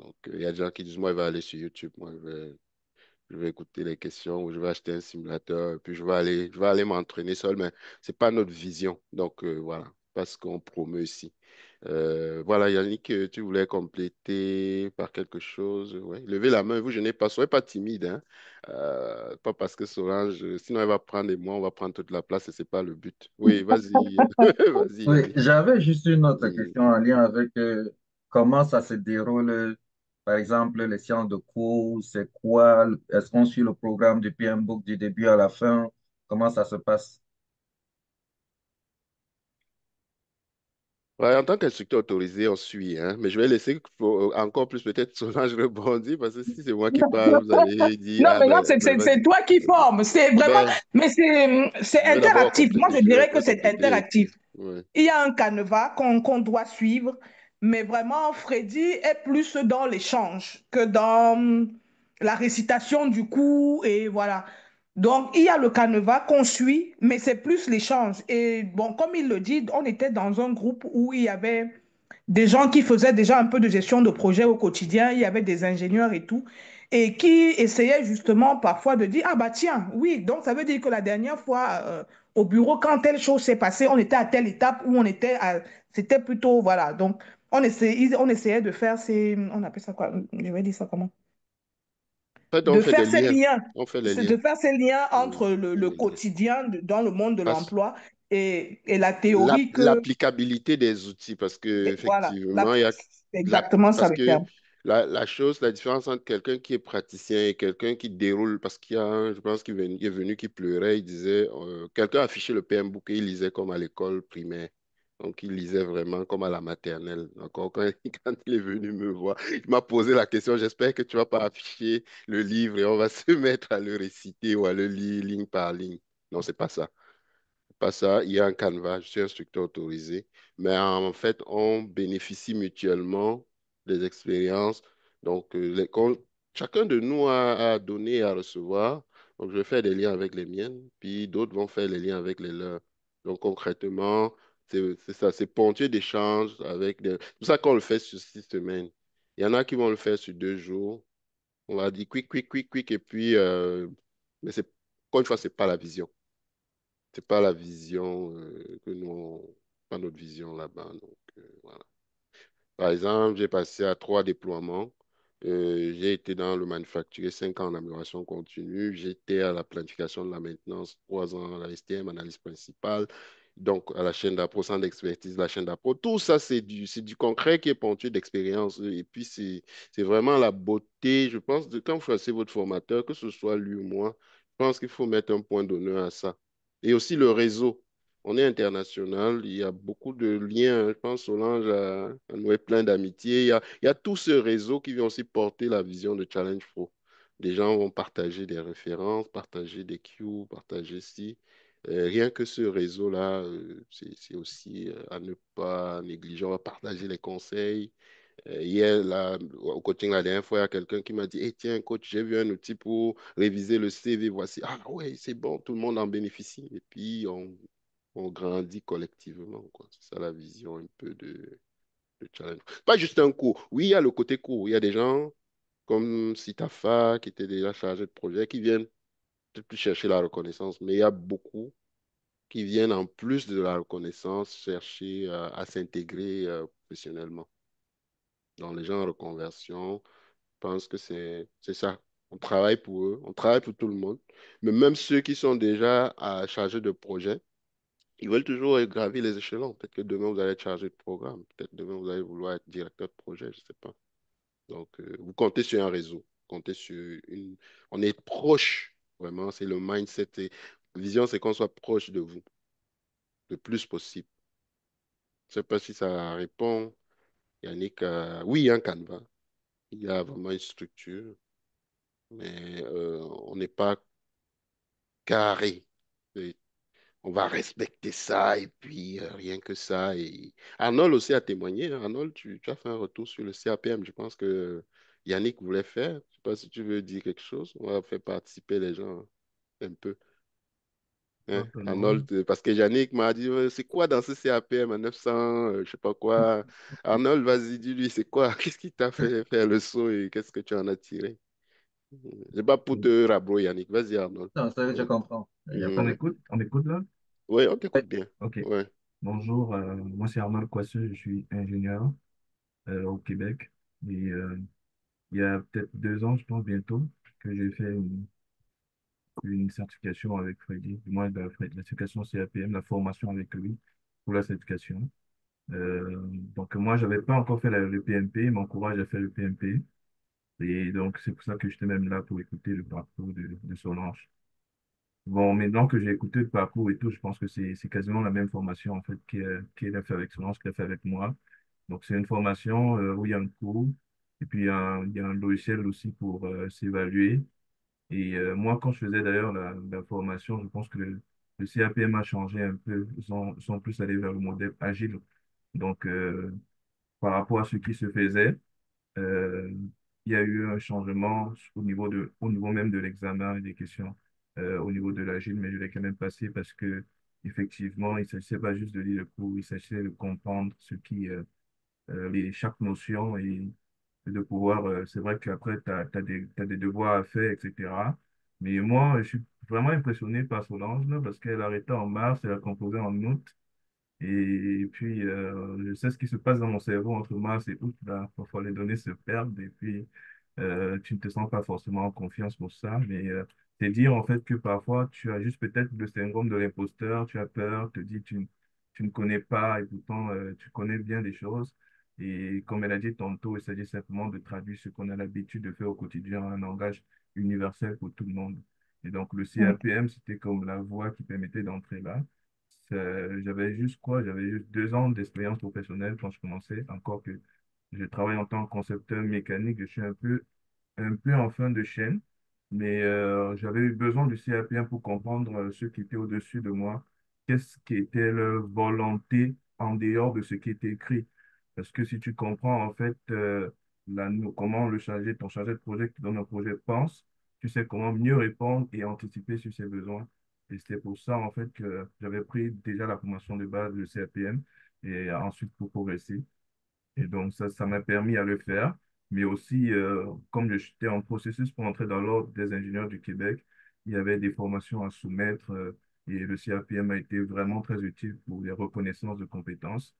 Donc, il y a des gens qui disent, moi, je vais aller sur YouTube, moi, je vais écouter les questions ou je vais acheter un simulateur, et puis je vais aller m'entraîner seul, mais c'est pas notre vision. Donc, voilà, pas ce qu'on promeut ici. Voilà, Yannick, tu voulais compléter par quelque chose. Ouais. Levez la main, vous, je n'ai pas, soyez pas timide, hein. Pas parce que Solange, sinon elle va prendre et moi, on va prendre toute la place et c'est pas le but. Oui, vas-y, vas-y, Oui, Yannick. j'avais juste une autre Mm. question en lien avec comment ça se déroule, par exemple, les séances de cours, c'est quoi, est-ce qu'on suit le programme du PMBOK du début à la fin, comment ça se passe? Ouais, en tant qu'instructeur autorisé, on suit, hein, mais je vais laisser encore plus peut-être Solange rebondir parce que si c'est moi qui parle, vous allez dire, Non, ah mais non, ben c'est vas-y. toi qui Vas-y. formes. C'est vraiment, Ben, mais c'est je vais d'abord interactif. Moi, compléter, je je vais dirais que après c'est compléter et interactif. puis, ouais. Il y a un canevas qu'on doit suivre, mais vraiment, Freddy est plus dans l'échange que dans la récitation du cours et voilà. Donc, il y a le canevas qu'on suit, mais c'est plus l'échange. Et bon, comme il le dit, on était dans un groupe où il y avait des gens qui faisaient déjà un peu de gestion de projet au quotidien, il y avait des ingénieurs et tout, et qui essayaient justement parfois de dire, ah bah tiens, oui, donc ça veut dire que la dernière fois au bureau, quand telle chose s'est passée, on était à telle étape où on était à... C'était plutôt, voilà, donc on essayait de faire ces... On appelle ça quoi? Je vais dire ça comment? En fait, on De fait faire des ces liens. liens, On fait les c'est liens. de faire ces liens Mm, entre on fait le les liens. quotidien dans le monde de Parce l'emploi et la théorie que... l'applicabilité des outils, parce que Voilà, effectivement, il y a c'est exactement ça parce le que terme. la différence entre quelqu'un qui est praticien et quelqu'un qui déroule, parce qu'il y a un, je pense qu'il est venu qui pleurait, il disait, quelqu'un affichait le PM Book et il lisait comme à l'école primaire. Donc, il lisait vraiment comme à la maternelle. D'accord? Quand il est venu me voir, il m'a posé la question, j'espère que tu vas pas afficher le livre et on va se mettre à le réciter ou à le lire ligne par ligne. Non, c'est pas ça. Pas ça, il y a un canevas, je suis instructeur autorisé, mais en fait, on bénéficie mutuellement des expériences. Donc, chacun de nous a donné et à recevoir. Donc, je vais faire des liens avec les miennes, puis d'autres vont faire les liens avec les leurs. Donc, concrètement, c'est ça, c'est ponctué d'échanges avec des... C'est pour ça qu'on le fait sur 6 semaines. Il y en a qui vont le faire sur 2 jours. On va dire quick, quick, quick, quick, et puis, mais c'est, encore une fois, c'est pas la vision. C'est pas la vision que nous, pas notre vision là-bas. Donc, voilà. Par exemple, j'ai passé à 3 déploiements. J'ai été dans le manufacturier, 5 ans en amélioration continue. J'étais à la planification de la maintenance, 3 ans à la STM, analyse principale. Donc, à la chaîne d'appro, centre d'expertise, la chaîne d'appro. Tout ça, c'est du concret qui est ponctué d'expérience. Et puis, c'est vraiment la beauté, je pense, quand vous choisissez votre formateur, que ce soit lui ou moi, je pense qu'il faut mettre un point d'honneur à ça. Et aussi le réseau. On est international, il y a beaucoup de liens. Je pense Solange a noué plein d'amitiés. Il y a tout ce réseau qui vient aussi porter la vision de Challenge Pro. Des gens vont partager des références, partager des cues, partager ci. Rien que ce réseau-là, c'est aussi à ne pas négliger. On va partager les conseils. Hier, là, au coaching, la dernière fois, il y a quelqu'un qui m'a dit, eh, tiens, coach, j'ai vu un outil pour réviser le CV. Voici. Ah ouais, c'est bon, tout le monde en bénéficie. Et puis, on grandit collectivement, quoi. C'est ça la vision un peu de challenge. Pas juste un cours. Oui, il y a le côté cours. Il y a des gens comme Sitafa qui étaient déjà chargés de projet qui viennent peut-être plus chercher la reconnaissance, mais il y a beaucoup qui viennent en plus de la reconnaissance chercher à s'intégrer professionnellement. Donc, les gens en reconversion pensent que c'est ça. On travaille pour eux, on travaille pour tout le monde. Mais même ceux qui sont déjà chargés de projet, ils veulent toujours gravir les échelons. Peut-être que demain, vous allez être chargé de programme. Peut-être demain, vous allez vouloir être directeur de projet, je ne sais pas. Donc, vous comptez sur un réseau. Vous comptez sur une... On est proche, vraiment. C'est le mindset. La vision, c'est qu'on soit proche de vous le plus possible. Je ne sais pas si ça répond, Yannick. Oui, il y a un canevas. Il y a vraiment une structure, mais on n'est pas carré. Et on va respecter ça et puis rien que ça. Et Arnold aussi a témoigné, hein. Arnold, tu as fait un retour sur le CAPM. Je pense que Yannick voulait faire. Je ne sais pas si tu veux dire quelque chose. On va faire participer les gens un peu. Hein? Non, Arnold, parce que Yannick m'a dit, c'est quoi dans ce CAPM à 900, je sais pas quoi. Arnold, vas-y, dis-lui, c'est quoi? Qu'est-ce qui t'a fait faire le saut et qu'est-ce que tu en as tiré? C'est pas pour te rabrouer, Yannick. Vas-y, Arnold. Non, ça, je Ouais. comprends. Il n'y a pas on Mhm. de... m'écoute? On m'écoute là? Ouais, on t'écoute bien. Ok. Ouais. Bonjour, moi c'est Arnold Coisseux, je suis ingénieur au Québec. Et il y a peut-être 2 ans, je pense bientôt, que j'ai fait une certification avec Freddy, du moins la certification CAPM, la formation avec lui pour la certification. Donc moi, j'avais pas encore fait le PMP, il m'encourage à faire le PMP. Et donc c'est pour ça que j'étais même là pour écouter le parcours de Solange. Bon, maintenant que j'ai écouté le parcours et tout, je pense que c'est quasiment la même formation en fait qu'elle a fait avec Solange, qu'elle a fait avec moi. Donc c'est une formation où il y a un cours et puis il y a un logiciel aussi pour s'évaluer. Et moi, quand je faisais d'ailleurs la formation, je pense que le CAPM a changé un peu. Ils sont plus allés vers le modèle agile. Donc par rapport à ce qui se faisait, euh, il y a eu un changement au niveau même de l'examen et des questions au niveau de l'agile, mais je l'ai quand même passé parce que effectivement, il ne s'agissait pas juste de lire le cours, il s'agissait de comprendre chaque notion et de pouvoir, c'est vrai qu'après, t'as des devoirs à faire, etc. Mais moi, je suis vraiment impressionné par Solange, là, parce qu'elle a arrêté en mars, elle a composé en août. Et puis, je sais ce qui se passe dans mon cerveau entre mars et août. Là. Parfois, les données se perdent et puis tu ne te sens pas forcément en confiance pour ça. Mais c'est dire en fait que parfois, tu as juste peut-être le syndrome de l'imposteur, tu as peur, tu te dis tu ne connais pas et pourtant tu connais bien des choses. Et comme elle a dit tantôt, il s'agit simplement de traduire ce qu'on a l'habitude de faire au quotidien en un langage universel pour tout le monde. Et donc, le Mm. CAPM, c'était comme la voie qui permettait d'entrer là. J'avais juste quoi? J'avais juste 2 ans d'expérience professionnelle quand je commençais, encore que je travaille en tant que concepteur mécanique. Je suis un peu en fin de chaîne, mais j'avais eu besoin du CAP1 pour comprendre ceux qui étaient au-dessus de moi, qu'est-ce qui était leur volonté en dehors de ce qui était écrit. Parce que si tu comprends en fait comment ton chargé de projet qui te donne un projet pense, tu sais comment mieux répondre et anticiper sur ses besoins. Et c'était pour ça en fait que j'avais pris déjà la formation de base, le CAPM, et ensuite pour progresser. Et donc, ça m'a permis à le faire. Mais aussi, comme j'étais en processus pour entrer dans l'Ordre des ingénieurs du Québec, il y avait des formations à soumettre et le CAPM a été vraiment très utile pour les reconnaissances de compétences.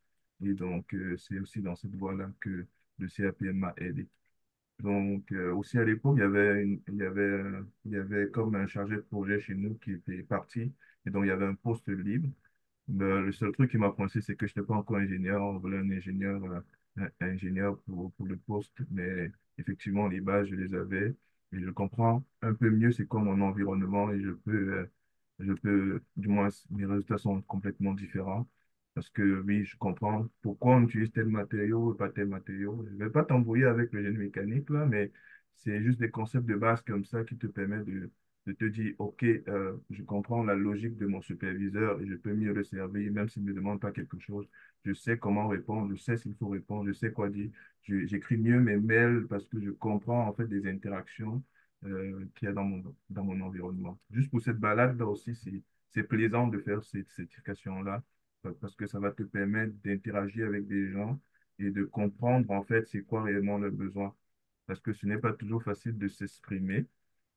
Et donc, c'est aussi dans cette voie-là que le CAPM m'a aidé. Donc, aussi à l'époque, il y avait comme un chargé de projet chez nous qui était parti. Et donc, il y avait un poste libre. Le seul truc qui m'a coincé, c'est que je n'étais pas encore ingénieur. On voulait un ingénieur pour le poste. Mais effectivement, les bases, je les avais. Et je comprends un peu mieux c'est quoi mon environnement et du moins, mes résultats sont complètement différents. Parce que oui, je comprends pourquoi on utilise tel matériau et pas tel matériau. Je ne vais pas t'embrouiller avec le génie mécanique, là, mais c'est juste des concepts de base comme ça qui te permettent de te dire, OK, je comprends la logique de mon superviseur et je peux mieux le servir, même s'il ne me demande pas quelque chose. Je sais comment répondre, je sais s'il faut répondre, je sais quoi dire. J'écris mieux mes mails parce que je comprends en fait des interactions qu'il y a dans mon environnement. Juste pour cette balade-là aussi, c'est plaisant de faire cette certification-là parce que ça va te permettre d'interagir avec des gens et de comprendre en fait c'est quoi réellement le besoin. Parce que ce n'est pas toujours facile de s'exprimer.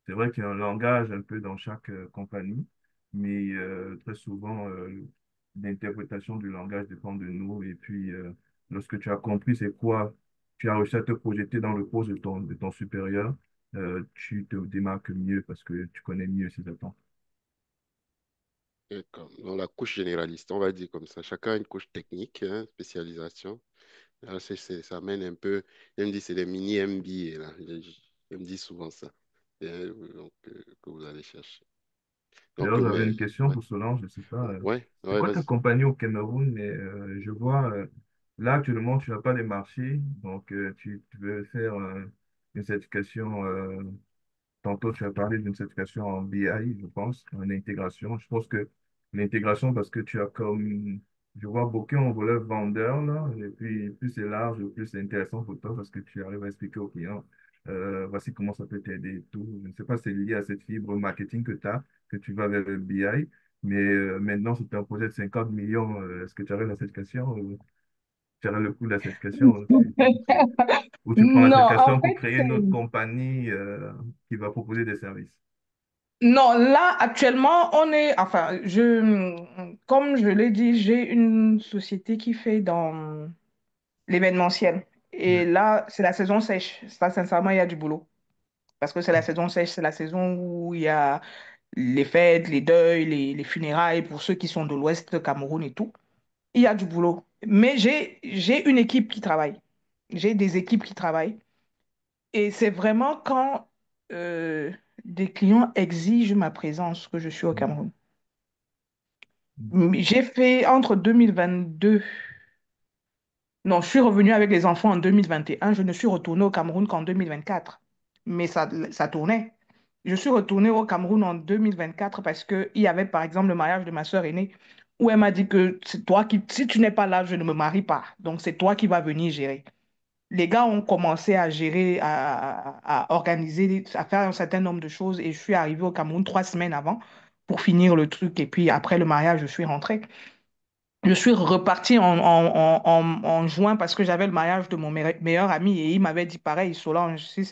C'est vrai qu'il y a un langage un peu dans chaque compagnie, mais très souvent, l'interprétation du langage dépend de nous. Et puis, lorsque tu as compris c'est quoi, tu as réussi à te projeter dans le poste de ton supérieur, tu te démarques mieux parce que tu connais mieux ses attentes. D'accord. Dans la couche généraliste, on va dire comme ça. Chacun a une couche technique, hein, spécialisation. Là, ça mène un peu, je me dis, c'est des mini MBA, là. Je me dis souvent ça. Donc, que vous allez chercher. Donc, D'ailleurs, j'avais mais, une question ouais, pour Solange, je ne sais pas. ouais, C'est ouais, quoi ta vas-y. compagnie au Cameroun? Mais je vois, là, actuellement, tu n'as pas les marchés, donc tu veux faire une certification. Tantôt, tu as parlé d'une certification en BI, je pense, en intégration. Je pense que l'intégration, parce que tu as comme, je vois beaucoup, on volet vendeur, là, et puis plus c'est large, plus c'est intéressant pour toi parce que tu arrives à expliquer au client, voici comment ça peut t'aider et tout. Je ne sais pas si c'est lié à cette fibre marketing que tu as, que tu vas vers le BI, mais maintenant, c'est un projet de 50 millions. Est-ce que tu aurais la certification, tu aurais le coût de la certification, ou tu prends la Non, en certification pour fait, créer une autre compagnie qui va proposer des services? non, là, actuellement, enfin, comme je l'ai dit, j'ai une société qui fait dans l'événementiel. Et là, c'est la saison sèche. Ça, sincèrement, il y a du boulot. Parce que c'est la saison sèche, c'est la saison où il y a les fêtes, les deuils, les funérailles pour ceux qui sont de l'ouest de Cameroun et tout. Il y a du boulot. Mais j'ai une équipe qui travaille. J'ai des équipes qui travaillent. Et c'est vraiment quand des clients exigent ma présence que je suis au Cameroun. J'ai fait entre 2022. Non, je suis revenue avec les enfants en 2021. Je ne suis retournée au Cameroun qu'en 2024. Mais ça tournait. Je suis retournée au Cameroun en 2024 parce qu'il y avait, par exemple, le mariage de ma sœur aînée où elle m'a dit que c'est toi qui, si tu n'es pas là, je ne me marie pas. Donc, c'est toi qui vas venir gérer. Les gars ont commencé à gérer, à organiser, à faire un certain nombre de choses et je suis arrivée au Cameroun 3 semaines avant pour finir le truc. Et puis, après le mariage, je suis rentrée. Je suis repartie en juin parce que j'avais le mariage de mon meilleur ami et il m'avait dit pareil, Solange, si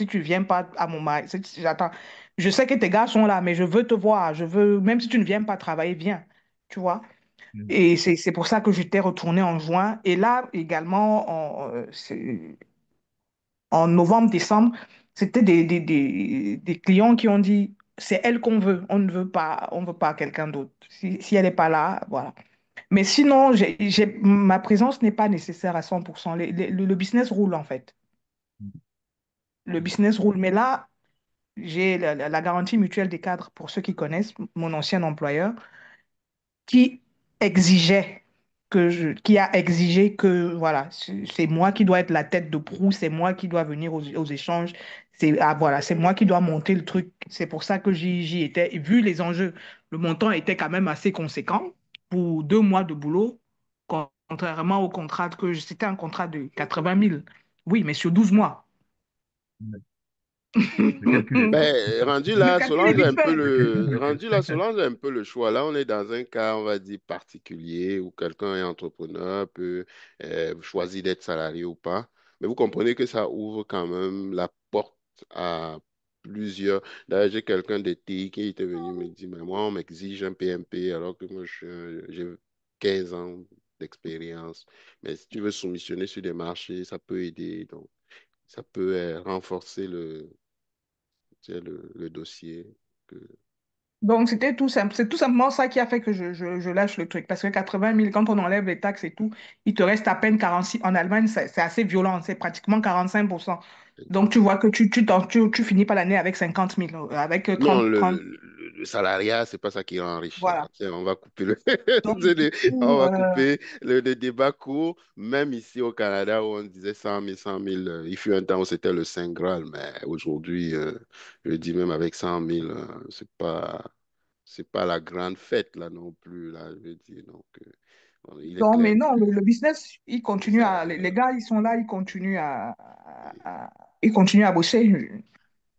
tu viens pas à mon mariage, j'attends. Je sais que tes gars sont là, mais je veux te voir. Même si tu ne viens pas travailler, viens. Tu vois? Et c'est pour ça que j'étais retournée en juin. Et là, également, en novembre, décembre, c'était des clients qui ont dit, c'est elle qu'on veut. On ne veut pas quelqu'un d'autre. Si elle n'est pas là, voilà. Mais sinon, ma présence n'est pas nécessaire à 100%. Le business roule, en fait. Le business roule. Mais là, j'ai la garantie mutuelle des cadres, pour ceux qui connaissent, mon ancien employeur, qui exigeait qui a exigé que, voilà, c'est moi qui dois être la tête de proue, c'est moi qui dois venir aux échanges, voilà, c'est moi qui dois monter le truc. C'est pour ça que j'y étais. Et vu les enjeux, le montant était quand même assez conséquent pour 2 mois de boulot, contrairement au contrat c'était un contrat de 80 000. Oui, mais sur 12 mois. Ouais. Le calcul est fait. Ben, Le calcul est vite fait. Le calcul est Rendu là, fait. Solange a un peu le choix. Là, on est dans un cas, on va dire, particulier où quelqu'un est entrepreneur, peut choisir d'être salarié ou pas. Mais vous comprenez que ça ouvre quand même la porte à plusieurs. D'ailleurs, j'ai quelqu'un de TI qui était venu me dire, mais moi, on m'exige un PMP alors que moi, j'ai 15 ans d'expérience. Mais si tu veux soumissionner sur des marchés, ça peut aider. Donc, ça peut renforcer le dossier. Que... Donc, c'était tout simple. C'est tout simplement ça qui a fait que je lâche le truc. Parce que 80 000, quand on enlève les taxes et tout, il te reste à peine 46. En Allemagne, c'est assez violent. C'est pratiquement 45%. Donc, tu vois que tu finis pas l'année avec 50 000, avec Non, 30. le salariat, c'est pas ça qui rend riche, là. Voilà. Tiens, on va couper le, Donc, du on coup, va couper le débat court. Même ici au Canada, où on disait 100 000, 100 000, il fut un temps où c'était le Saint Graal, mais aujourd'hui, je dis même avec 100 000, c'est pas la grande fête, là, non plus, là, je veux dire. Donc, il est non, clair mais non, que le business, il le continue les salariat, gars, ils sont là, ils continuent à bosser.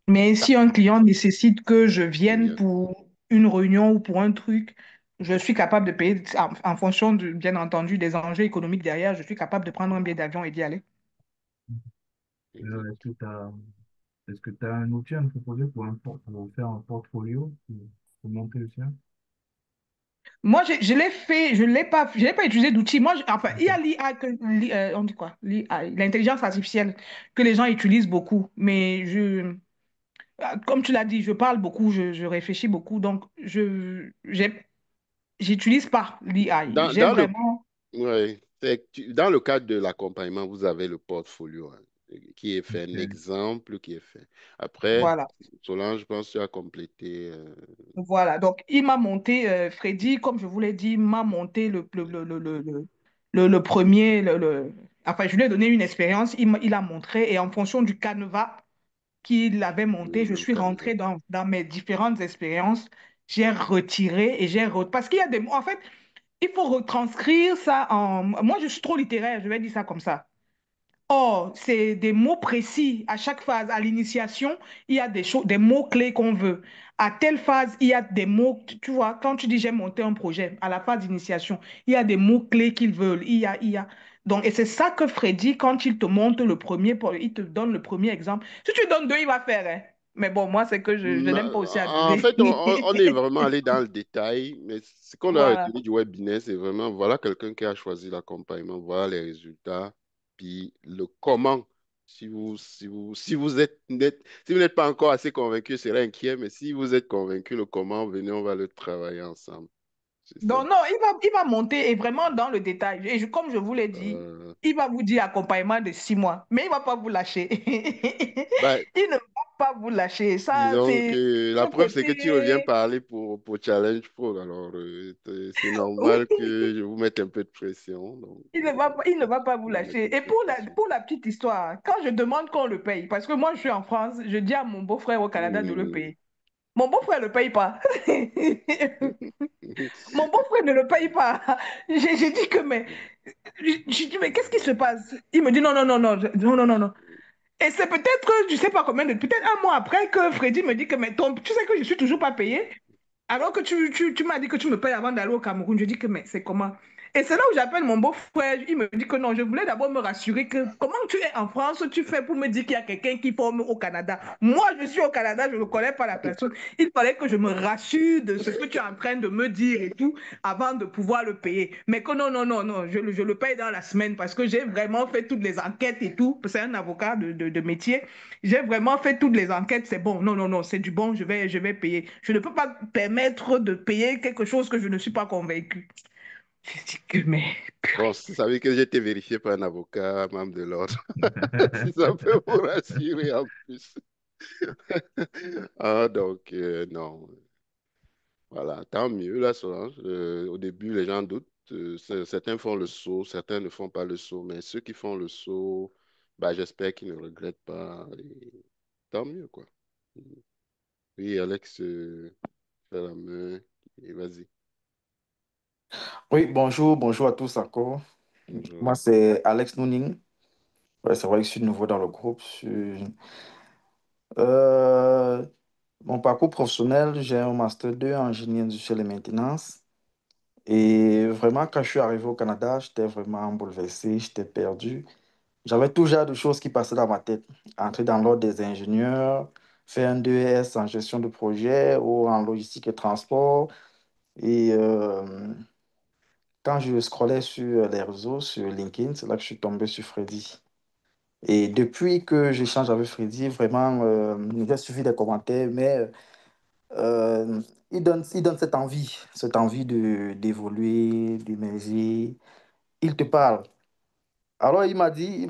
Mais ah, si un client nécessite que je c'est vienne bien. pour une réunion ou pour un truc, je suis capable de payer en fonction, bien entendu, des enjeux économiques derrière. Je suis capable de prendre un billet d'avion et d'y aller. Est-ce que tu as, est-ce que tu as un outil à me proposer pour faire un portfolio, pour monter le sien? Moi, je l'ai fait, je l'ai pas utilisé d'outils. Moi, enfin, il y a Ok. l'IA, on dit quoi? L'IA, l'intelligence artificielle que les gens utilisent beaucoup. Mais comme tu l'as dit, je parle beaucoup, je réfléchis beaucoup. Donc, j'utilise pas l'IA. Dans, J'ai dans le vraiment, Ouais, dans le cadre de l'accompagnement, vous avez le portfolio hein, qui est fait, un Ok. exemple qui est fait. Après, voilà. Solange, je pense que tu as complété. Voilà, donc il m'a monté, Freddy, comme je vous l'ai dit, m'a monté le premier, enfin je lui ai donné une expérience, il a montré et en fonction du canevas qu'il avait monté, je Le suis canevas. rentrée dans mes différentes expériences, j'ai retiré et parce qu'il y a des mots, en fait, il faut retranscrire ça en... Moi, je suis trop littéraire, je vais dire ça comme ça. Or, c'est des mots précis à chaque phase. À l'initiation, il y a des choses, des mots-clés qu'on veut. À telle phase, il y a des mots, tu vois, quand tu dis j'ai monté un projet, à la phase d'initiation, il y a des mots-clés qu'ils veulent. Il y a. Donc, et c'est ça que Freddy, quand il te montre le premier, il te donne le premier exemple. Si tu donnes deux, il va faire, hein. Mais bon, moi, c'est que je n'aime pas aussi En abuser. fait, on est vraiment allé dans le détail, mais ce qu'on a Voilà. retenu du webinaire, c'est vraiment, voilà quelqu'un qui a choisi l'accompagnement, voilà les résultats, puis le comment. Si vous n'êtes pas encore assez convaincu, je serais inquiet, mais si vous êtes convaincu, le comment, venez, on va le travailler ensemble. C'est ça. Donc, non, il va monter et vraiment dans le détail. Et comme je vous l'ai dit, Euh, il va vous dire accompagnement de 6 mois, mais il ne va pas vous lâcher. bah, Il ne va pas vous lâcher. Ça, disons c'est que la ce preuve, c'est que tu reviens côté. parler pour Challenge Pro. Alors, c'est Oui, normal que je vous mette un peu de pression. Donc, il ne va pas vous vous mettez un lâcher. Et peu de pression. pour la petite histoire, quand je demande qu'on le paye, parce que moi, je suis en France, je dis à mon beau-frère au Canada de le Hmm. payer. Mon beau-frère ne le paye pas. Mon beau-frère ne le paye pas. J'ai dit que, mais, j'ai dit, mais qu'est-ce qui se passe? Il me dit, non, non, non, non, non, non, non, non. Et c'est peut-être, je ne sais pas combien peut-être un mois après que Freddy me dit que, mais tu sais que je ne suis toujours pas payé. Alors que tu m'as dit que tu me payes avant d'aller au Cameroun. Je dis que, mais c'est comment? Et c'est là où j'appelle mon beau-frère. Il me dit que non, je voulais d'abord me rassurer que comment tu es en France, tu fais pour me dire qu'il y a quelqu'un qui forme au Canada. Moi, je suis au Canada, je ne connais pas la personne. Il fallait que je me rassure de ce que tu es en train de me dire et tout avant de pouvoir le payer. Mais que non, non, non, non, je le paye dans la semaine parce que j'ai vraiment fait toutes les enquêtes et tout. C'est un avocat de métier. J'ai vraiment fait toutes les enquêtes, c'est bon. Non, non, non, c'est du bon, je vais payer. Je ne peux pas permettre de payer quelque chose que je ne suis pas convaincue. J'ai dit que, mais Bon, purée. vous savez que j'ai été vérifié par un avocat, membre de l'ordre. Si ça peut vous rassurer en plus. Ah, donc, non. Voilà, tant mieux, la Solange. Au début, les gens doutent. Certains font le saut, certains ne font pas le saut. Mais ceux qui font le saut, bah, j'espère qu'ils ne regrettent pas. Et tant mieux, quoi. Oui, Alex, fais la main. Et vas-y. Oui, bonjour, bonjour à tous encore. Moi, Bonjour. c'est Alex Nouning. Ouais, c'est vrai que je suis nouveau dans le groupe. Euh, Mon parcours professionnel, j'ai un master 2 en génie industriel et maintenance. Et vraiment, quand je suis arrivé au Canada, j'étais vraiment bouleversé, j'étais perdu. J'avais tout genre de choses qui passaient dans ma tête. Entrer dans l'ordre des ingénieurs, faire un 2S en gestion de projet ou en logistique et transport. Et quand je scrollais sur les réseaux, sur LinkedIn, c'est là que je suis tombé sur Freddy. Et depuis que j'échange avec Freddy, vraiment, j'ai suivi des commentaires, mais il donne cette envie d'évoluer, d'émerger. Il te parle. Alors il m'a dit,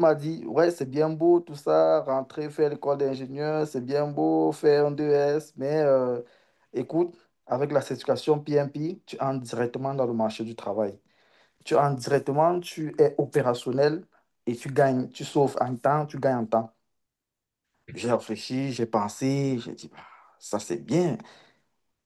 ouais, c'est bien beau tout ça, rentrer, faire l'école d'ingénieur, c'est bien beau, faire un 2S, mais écoute, avec la certification PMP, tu entres directement dans le marché du travail. Tu entres directement, tu es opérationnel et tu gagnes, tu sauves en temps, tu gagnes en temps. J'ai réfléchi, j'ai pensé, j'ai dit, bah, ça c'est bien.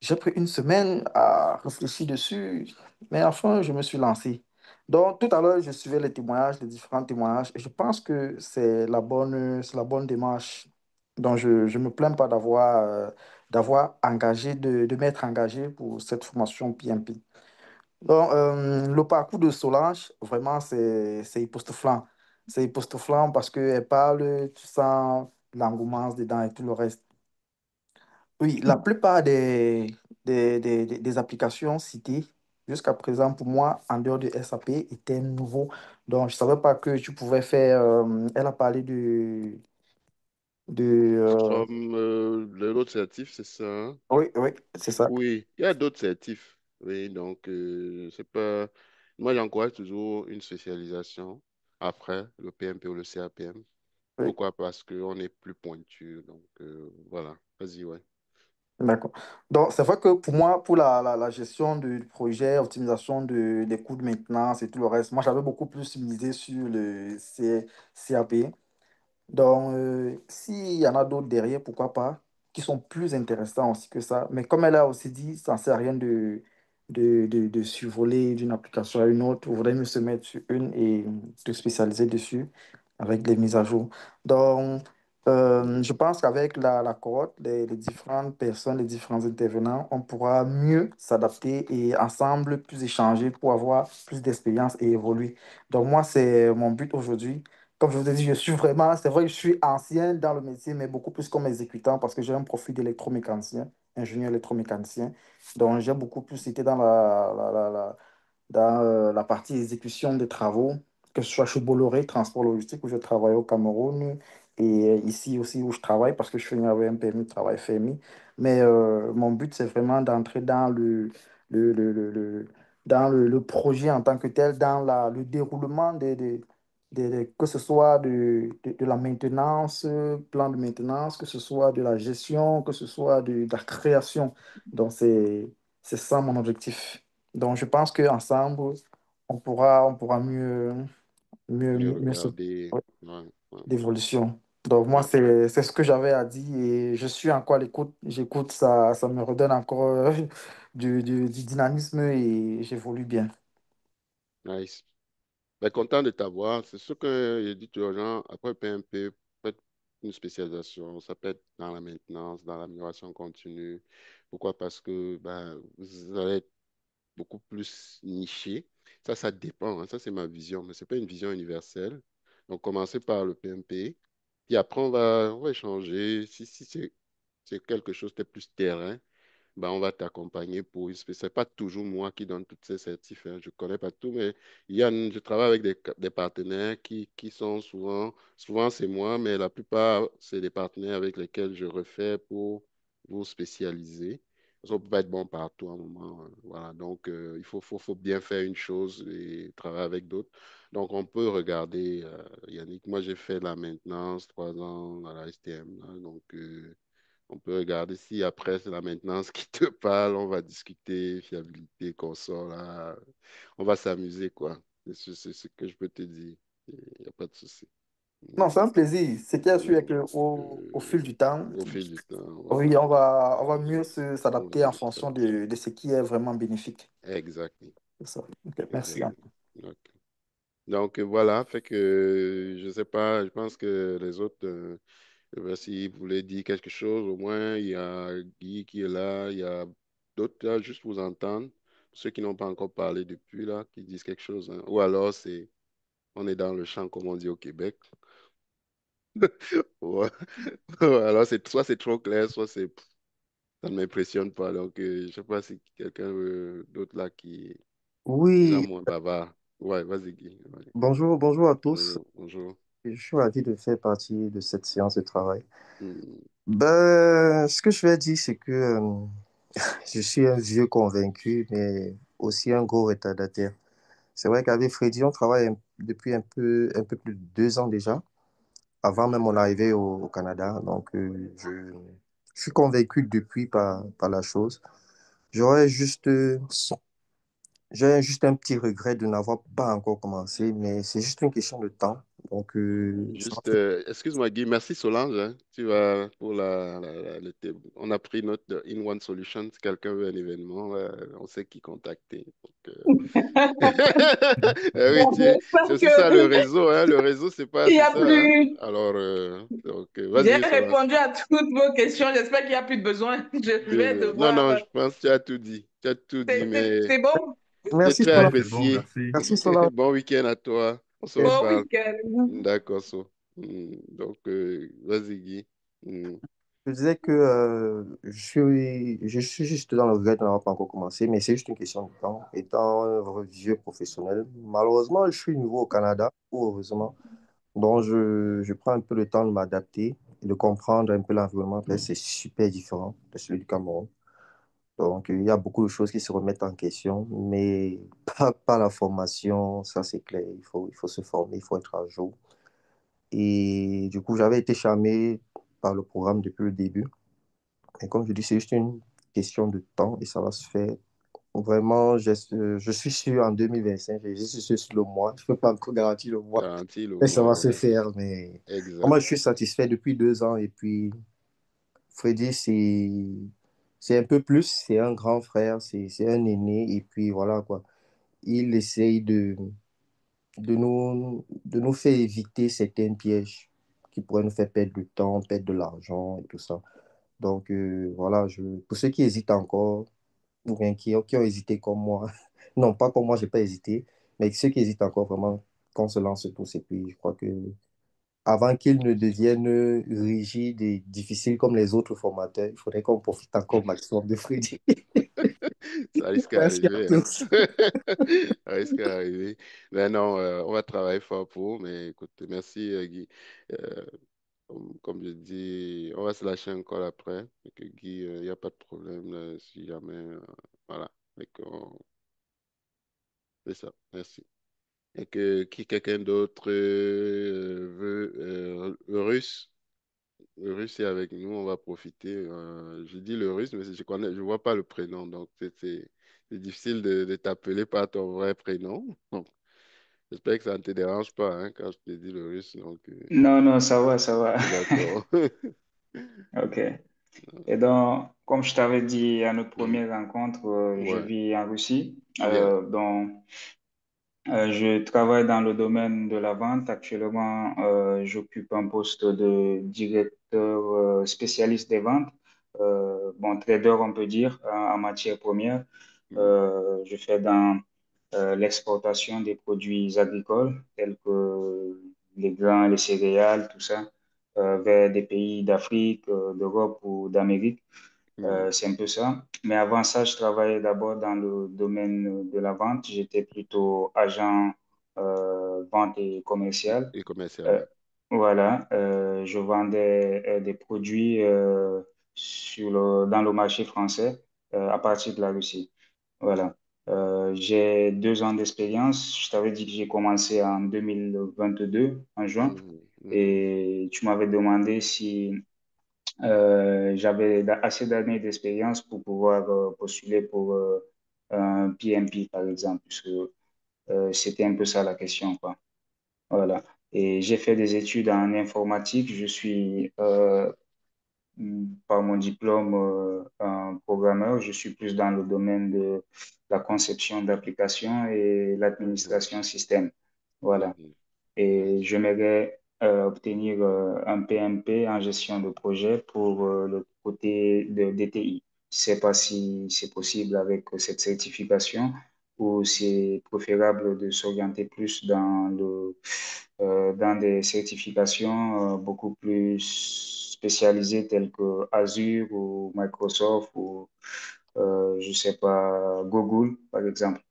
J'ai pris une semaine à réfléchir dessus, mais enfin, je me suis lancé. Donc, tout à l'heure, je suivais les témoignages, les différents témoignages, et je pense que c'est la bonne démarche. Donc, je ne me plains pas d'avoir engagé, de m'être engagé pour cette formation PMP. Donc, le parcours de Solange, vraiment, c'est époustouflant. C'est époustouflant parce qu'elle parle, tu sens l'engouement dedans et tout le reste. Oui, la plupart des applications citées jusqu'à présent, pour moi, en dehors de SAP, étaient nouveaux. Donc, je ne savais pas que tu pouvais faire. Elle a parlé de Scrum, l'autre certif, c'est ça, hein? oui, oui, c'est ça. Oui, il y a d'autres certifs. Oui, donc, c'est pas. Moi, j'encourage toujours une spécialisation après le PMP ou le CAPM. Oui, Pourquoi? Parce qu'on est plus pointu. Donc, voilà. Vas-y, ouais. d'accord. Donc, c'est vrai que pour moi, pour la gestion du projet, optimisation des coûts de maintenance et tout le reste, moi, j'avais beaucoup plus misé sur le CAP. Donc, s'il y en a d'autres derrière, pourquoi pas, qui sont plus intéressants aussi que ça. Mais comme elle a aussi dit, ça ne sert à rien de survoler d'une application à une autre. Il vaudrait mieux se mettre sur une et te spécialiser dessus avec les mises à jour. Donc, je pense qu'avec la cohorte, les différentes personnes, les différents intervenants, on pourra mieux s'adapter et ensemble plus échanger pour avoir plus d'expérience et évoluer. Donc, moi, c'est mon but aujourd'hui. Comme je vous ai dit, je suis vraiment, c'est vrai que je suis ancien dans le métier, mais beaucoup plus comme exécutant parce que j'ai un profil d'électromécanicien, ingénieur électromécanicien. Donc, j'ai beaucoup plus été dans la partie exécution des travaux, que ce soit chez Bolloré, transport logistique, où je travaille au Cameroun, et ici aussi où je travaille, parce que je suis venu avec un permis de travail FMI. Mais mon but, c'est vraiment d'entrer dans le projet en tant que tel, dans le déroulement que ce soit de la maintenance, plan de maintenance, que ce soit de la gestion, que ce soit de la création. Donc, c'est ça mon objectif. Donc, je pense qu'ensemble, on pourra Mieux mieux se regarder. ouais, Ouais, ouais, d'évolution. Donc, moi, ouais. c'est ce que j'avais à dire et je suis encore à l'écoute. J'écoute, ça me redonne encore du dynamisme et j'évolue bien. Nice. Ben, content de t'avoir. C'est ce que j'ai dit aux gens. Après PMP, faites une spécialisation. Ça peut être dans la maintenance, dans l'amélioration continue. Pourquoi? Parce que ben, vous allez être beaucoup plus niché. Ça dépend, hein. Ça, c'est ma vision, mais ce n'est pas une vision universelle. Donc, commencez par le PMP. Puis après, on va échanger. Si c'est quelque chose de plus terrain, ben, on va t'accompagner pour une spécialité. C'est pas toujours moi qui donne toutes ces certifs, hein. Je connais pas tout, mais je travaille avec des partenaires qui sont souvent c'est moi, mais la plupart, c'est des partenaires avec lesquels je refais pour vous spécialiser. Parce qu'on peut pas être bon partout à un moment. Voilà. Donc, faut bien faire une chose et travailler avec d'autres. Donc, on peut regarder, Yannick. Moi, j'ai fait la maintenance 3 ans à la STM. Là. Donc, on peut regarder si après, c'est la maintenance qui te parle. On va discuter fiabilité, consort. Là. On va s'amuser, quoi. C'est ce que je peux te dire. Il n'y a pas de souci. Non, c'est un plaisir. Ce qui est sûr est que au fil Euh, du temps, Au fil du temps, oui, voilà. on va mieux On va s'adapter en mieux fonction s'adapter. de ce qui est vraiment bénéfique. Exactement. C'est ça. Ok, merci, hein. Exactement. Ok. Donc voilà, fait que je sais pas, je pense que les autres, je sais pas s'ils voulaient dire quelque chose, au moins il y a Guy qui est là, il y a d'autres là, juste vous entendre, ceux qui n'ont pas encore parlé depuis là, qui disent quelque chose, hein. Ou alors on est dans le champ comme on dit au Québec. Ouais. Alors soit c'est trop clair, soit ça ne m'impressionne pas. Donc je sais pas si quelqu'un d'autre là qui est déjà Oui, moins bavard. Ouais, vas-y Guy. Ouais. bonjour, bonjour à tous. Bonjour, bonjour. Je suis ravi de faire partie de cette séance de travail. Hmm. Ben, ce que je vais dire, c'est que je suis un vieux convaincu, mais aussi un gros retardataire. C'est vrai qu'avec Freddy, on travaille depuis un peu plus de 2 ans déjà, avant même mon arrivée au Canada. Donc, je suis convaincu depuis par la chose. J'aurais juste, euh, J'ai juste un petit regret de n'avoir pas encore commencé, mais c'est juste une question de temps. Donc, ça va Juste, excuse-moi Guy, merci Solange, hein. Tu vas pour on a pris notre In One Solution. Si quelqu'un veut un événement, on sait qui contacter. Donc, oui, Bon, c'est j'espère aussi ça le que réseau, hein. Le réseau, il y c'est a ça, hein. plus. Alors, donc, J'ai vas-y Solange. répondu à toutes vos questions. J'espère qu'il n'y a plus de besoin. Je vais Non, devoir. non, je pense que tu as tout dit. Tu as tout dit, mais C'est bon. c'est Merci très Solange. Oui, c'est bon, apprécié. merci. Merci Solange. Bon week-end à toi. On se Ok. Bon reparle. week-end. D'accord, Donc, vas-y, Guy. Je disais que je suis juste dans le regret de n'avoir pas encore commencé, mais c'est juste une question de temps. Étant un vrai vieux professionnel, malheureusement, je suis nouveau au Canada, ou heureusement. Donc, je prends un peu le temps de m'adapter et de comprendre un peu l'environnement, parce que c'est super différent de celui du Cameroun. Donc, il y a beaucoup de choses qui se remettent en question, mais pas la formation, ça c'est clair. Il faut se former, il faut être à jour. Et du coup, j'avais été charmé par le programme depuis le début. Et comme je dis, c'est juste une question de temps et ça va se faire. Vraiment, je suis sûr en 2025, je suis sûr sur le mois. Je ne peux pas encore garantir le mois, Garantie le mais ça va mois, se ouais. faire. Mais Exact. moi, je suis satisfait depuis 2 ans. Et puis, Freddy, c'est un peu plus, c'est un grand frère, c'est un aîné. Et puis, voilà quoi. Il essaye de nous faire éviter certains pièges qui pourraient nous faire perdre du temps, perdre de l'argent et tout ça. Donc, voilà, pour ceux qui hésitent encore, ou bien qui ont hésité comme moi, non, pas comme moi, j'ai pas hésité, mais ceux qui hésitent encore vraiment, qu'on se lance tous. Et puis, je crois que avant qu'ils ne deviennent rigides et difficiles comme les autres formateurs, il faudrait qu'on profite encore au maximum de Freddy. Ça risque Merci à d'arriver, hein. tous. Ça risque d'arriver. Mais non, on va travailler fort pour. Mais écoute, merci, Guy. Euh, comme je dis, on va se lâcher encore après. Et que Guy, il n'y a pas de problème si jamais. Voilà. Et qu'on- C'est ça. Merci. Et que qui quelqu'un d'autre veut le russe. Le russe est avec nous, on va profiter. Je dis le russe, mais je vois pas le prénom, donc c'est difficile de t'appeler par ton vrai prénom. Donc, j'espère que ça ne te dérange pas hein, quand je te dis le russe. Donc, Non, non, ça va, ça va. d'accord. OK. Et donc, comme je t'avais dit à notre première rencontre, je Ouais, vis en Russie. yeah. Je travaille dans le domaine de la vente. Actuellement, j'occupe un poste de directeur spécialiste des ventes. Bon, trader, on peut dire, en matière première. Mm. Je fais dans l'exportation des produits agricoles tels que les grains, les céréales, tout ça, vers des pays d'Afrique, d'Europe ou d'Amérique. Mm. C'est un peu ça. Mais avant ça, je travaillais d'abord dans le domaine de la vente. J'étais plutôt agent vente et commercial. Et commercial, Euh, ouais. voilà, je vendais des produits dans le marché français, à partir de la Russie. Voilà. J'ai 2 ans d'expérience. Je t'avais dit que j'ai commencé en 2022, en juin, Mhm, mhm, et tu m'avais demandé si j'avais assez d'années d'expérience pour pouvoir postuler pour un PMP, par exemple, puisque c'était un peu ça la question, quoi. Voilà. Et j'ai fait des études en informatique. Je suis, par mon diplôme, un programmeur. Je suis plus dans le domaine de la conception d'applications et mhm, l'administration système. Voilà. mhm. Et Nice. j'aimerais obtenir un PMP en gestion de projet pour le côté de DTI. Je ne sais pas si c'est possible avec cette certification ou c'est préférable de s'orienter plus dans des certifications beaucoup plus spécialisées telles que Azure ou Microsoft ou, je ne sais pas, Google, par exemple.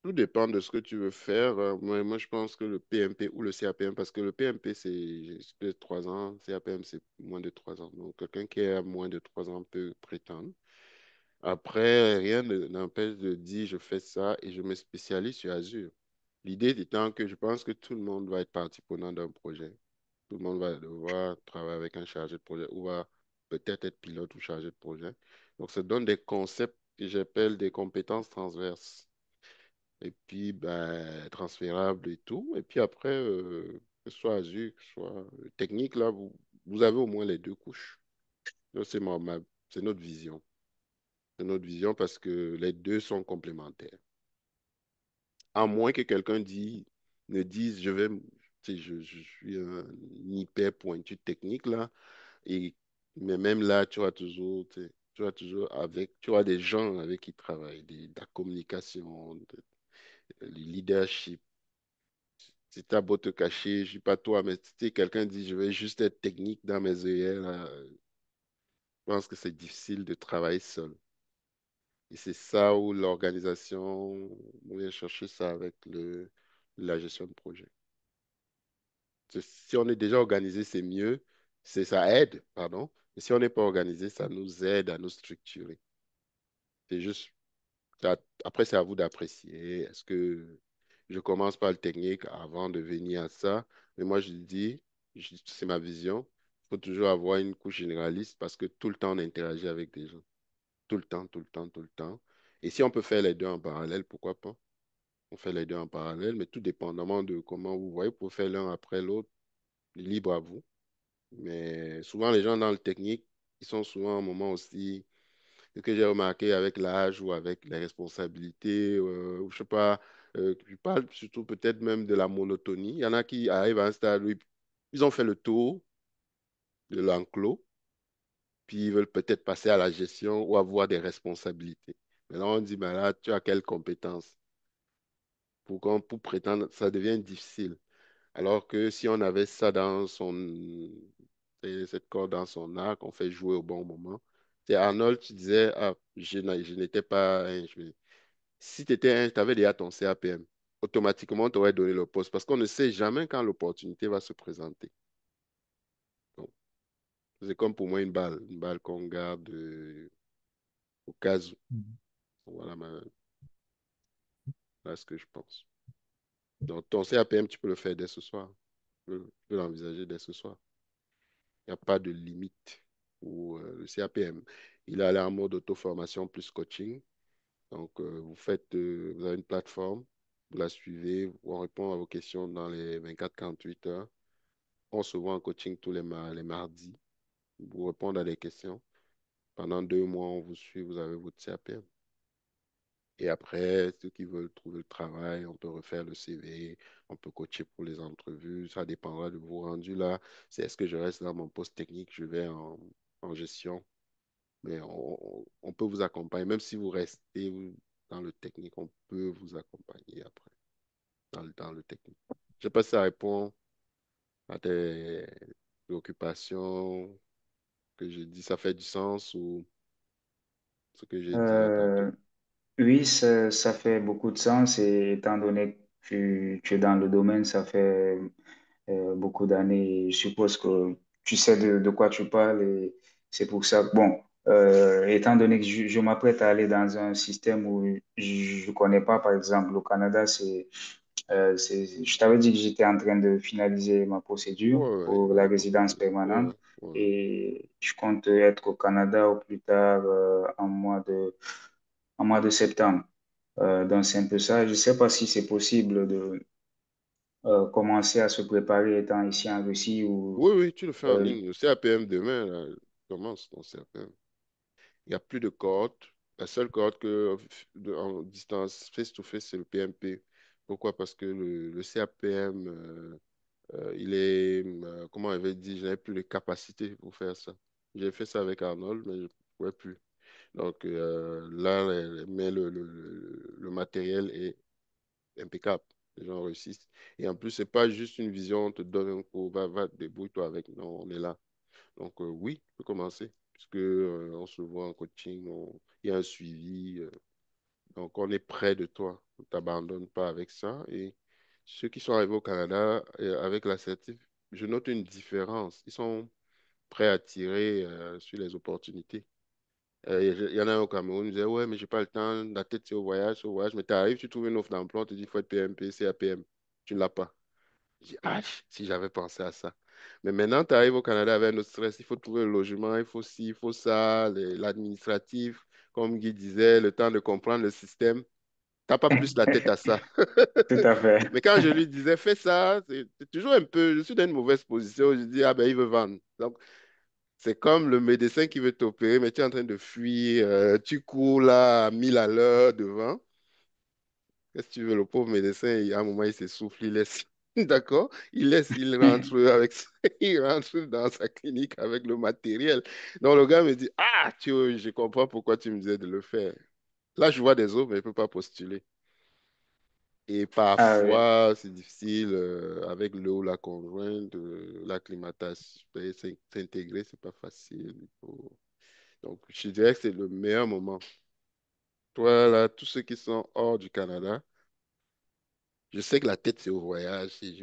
Tout dépend de ce que tu veux faire. Moi, je pense que le PMP ou le CAPM, parce que le PMP, c'est peut 3 ans, CAPM, c'est moins de 3 ans. Donc, quelqu'un qui a moins de 3 ans peut prétendre. Après, rien n'empêche de dire, je fais ça et je me spécialise sur Azure. L'idée étant que je pense que tout le monde va être partie prenante d'un projet. Tout le monde va devoir travailler avec un chargé de projet ou va peut-être être pilote ou chargé de projet. Donc, ça donne des concepts que j'appelle des compétences transverses. Et puis, ben, transférables et tout. Et puis après, que ce soit Azure, que ce soit technique, là, vous avez au moins les deux couches. Donc, c'est notre vision. C'est notre vision parce que les deux sont complémentaires. À moins que ne dise, tu sais, je suis un hyper pointu technique, là, et, mais même là, tu as toujours tu as des gens avec qui travaillent, de la communication, le leadership. Si t'as beau te cacher, je suis pas toi, mais si quelqu'un dit, je vais juste être technique dans mes œillères, là, je pense que c'est difficile de travailler seul. Et c'est ça où l'organisation, on vient chercher ça avec la gestion de projet. Si on est déjà organisé, c'est mieux. Ça aide, pardon. Mais si on n'est pas organisé, ça nous aide à nous structurer. C'est juste, après, c'est à vous d'apprécier. Est-ce que je commence par le technique avant de venir à ça? Mais moi, je dis, c'est ma vision. Il faut toujours avoir une couche généraliste parce que tout le temps, on interagit avec des gens. Tout le temps, tout le temps, tout le temps. Et si on peut faire les deux en parallèle, pourquoi pas? On fait les deux en parallèle, mais tout dépendamment de comment vous voyez, pour faire l'un après l'autre, libre à vous. Mais souvent, les gens dans le technique, ils sont souvent à un moment aussi, ce que j'ai remarqué avec l'âge ou avec les responsabilités, ou je sais pas, je parle surtout peut-être même de la monotonie. Il y en a qui arrivent à un stade où ils ont fait le tour de l'enclos, puis ils veulent peut-être passer à la gestion ou avoir des responsabilités. Maintenant, on dit, ben là, tu as quelles compétences? Pour prétendre, ça devient difficile. Alors que si on avait ça cette corde dans son arc, on fait jouer au bon moment. C'est Arnold, tu disais, ah, je n'étais pas si tu avais déjà ton CAPM, automatiquement, tu aurais donné le poste parce qu'on ne sait jamais quand l'opportunité va se présenter. Donc, c'est comme pour moi une balle qu'on garde au cas où. Mhm. Voilà ce que je pense. Donc, ton CAPM, tu peux le faire dès ce soir. Tu peux l'envisager dès ce soir. Il n'y a pas de limite pour le CAPM. Il est allé en mode auto-formation plus coaching. Donc, vous avez une plateforme, vous la suivez, on répond à vos questions dans les 24-48 heures. On se voit en coaching tous les mardis. Vous répondez à des questions. Pendant 2 mois, on vous suit, vous avez votre CAPM. Et après, ceux qui veulent trouver le travail, on peut refaire le CV, on peut coacher pour les entrevues. Ça dépendra de vos rendus là. C'est est-ce que je reste dans mon poste technique, je vais en gestion. Mais on peut vous accompagner. Même si vous restez dans le technique, on peut vous accompagner après dans le technique. Je ne sais pas si ça répond à tes préoccupations que j'ai dit. Ça fait du sens ou ce que j'ai dit là Euh, tantôt. Oui, ça fait beaucoup de sens et étant donné que tu es dans le domaine, ça fait beaucoup d'années. Je suppose que tu sais de quoi tu parles et c'est pour ça. Bon, étant donné que je m'apprête à aller dans un système où je ne connais pas, par exemple, au Canada, je t'avais dit que j'étais en train de finaliser ma procédure Ouais, ouais, pour il n'y la a pas de résidence problème. permanente Ouais, ouais. et je compte être au Canada au plus tard en mois de septembre. Donc, c'est un peu ça. Je ne sais pas si c'est possible de commencer à se préparer étant ici en Russie ou Oui, oui, tu le fais en euh, ligne. Le CAPM demain, là, commence ton CAPM. Il n'y a plus de cohorte. La seule cohorte en distance face-to-face, c'est le PMP. Pourquoi? Parce que le CAPM, il est, comment on avait dit, je n'avais plus les capacités pour faire ça. J'ai fait ça avec Arnold, mais je ne pouvais plus. Donc là, mais le matériel est impeccable. Les gens réussissent. Et en plus, c'est pas juste une vision, on te donne un cours, va, débrouille-toi avec. Non, on est là. Donc oui, tu peux commencer. Puisque on se voit en coaching, il y a un suivi. Donc on est près de toi. On ne t'abandonne pas avec ça. Et ceux qui sont arrivés au Canada avec l'assertif, je note une différence. Ils sont prêts à tirer sur les opportunités. Il y en a un au Cameroun, il disait, ouais, mais j'ai pas le temps, la tête c'est au voyage, mais tu arrives, tu trouves une offre d'emploi, on te dit, il faut être PMP, CAPM, tu ne l'as pas. Je dis, ah, si j'avais pensé à ça. Mais maintenant, tu arrives au Canada avec un autre stress, il faut trouver le logement, il faut ci, il faut ça, l'administratif, comme Guy disait, le temps de comprendre le système. Tu n'as pas plus la tête à ça. tout à fait. Mais quand je lui disais, fais ça, c'est toujours un peu, je suis dans une mauvaise position, je dis, ah ben, il veut vendre. Donc, c'est comme le médecin qui veut t'opérer, mais tu es en train de fuir, tu cours là à 1000 à l'heure devant. Qu'est-ce que tu veux, le pauvre médecin, à un moment, il s'essouffle, il laisse. D'accord? Il laisse, il rentre avec, il rentre dans sa clinique avec le matériel. Donc le gars me dit, ah, je comprends pourquoi tu me disais de le faire. Là, je vois des autres, mais je ne peux pas postuler. Et Ah oui. parfois, c'est difficile avec le ou la conjointe, l'acclimatation, s'intégrer, c'est pas facile. Donc, je dirais que c'est le meilleur moment. Toi, là, tous ceux qui sont hors du Canada, je sais que la tête, c'est au voyage. Et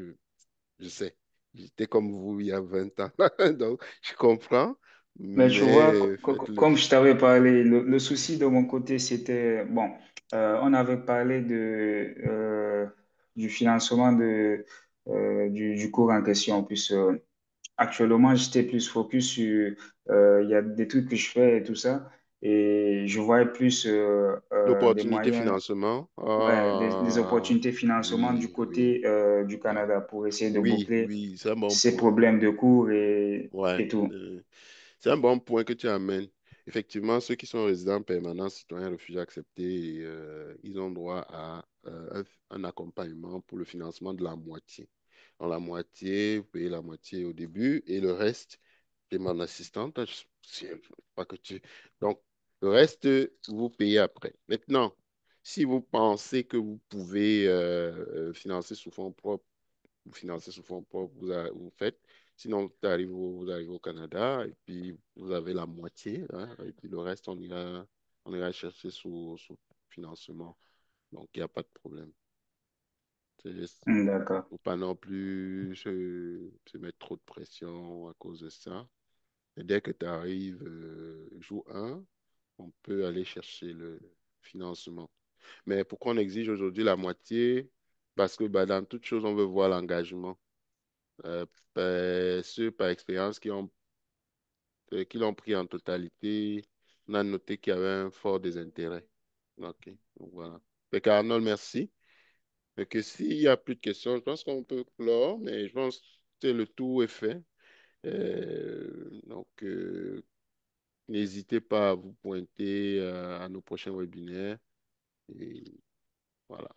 je sais. J'étais comme vous il y a 20 ans. Donc, je comprends, Mais tu vois, mais faites-le. comme je t'avais parlé, le souci de mon côté, c'était, bon, on avait parlé du financement du cours en question, puisque actuellement, j'étais plus focus sur, il y a des trucs que je fais et tout ça, et je voyais plus des L'opportunité moyens, financement. ouais, des Ah, opportunités financement du oui, oui. côté du Ah, Canada pour essayer de oui, boucler oui, c'est un bon ces point. problèmes de cours Ouais. et tout. C'est un bon point que tu amènes. Effectivement, ceux qui sont résidents permanents, citoyens réfugiés acceptés, ils ont droit à un accompagnement pour le financement de la moitié. Dans la moitié, vous payez la moitié au début et le reste, c'est mon assistante. Pas que tu... Donc, le reste, vous payez après. Maintenant, si vous pensez que vous pouvez financer sous fonds propres, vous financez sous fonds propres, vous faites. Sinon, vous arrivez au Canada et puis vous avez la moitié, hein, et puis le reste, on ira chercher sous financement. Donc, il n'y a pas de problème. Il D'accord. faut pas non plus se mettre trop de pression à cause de ça. Et dès que tu arrives jour 1, on peut aller chercher le financement. Mais pourquoi on exige aujourd'hui la moitié? Parce que bah, dans toute chose, on veut voir l'engagement. Euh, Ceux par expérience qui l'ont pris en totalité, on a noté qu'il y avait un fort désintérêt. OK, donc voilà. Fait qu'Arnold, merci. Fait que s'il n'y a plus de questions, je pense qu'on peut clore, mais je pense que le tout est fait. Donc, n'hésitez pas à vous pointer à nos prochains webinaires. Et voilà.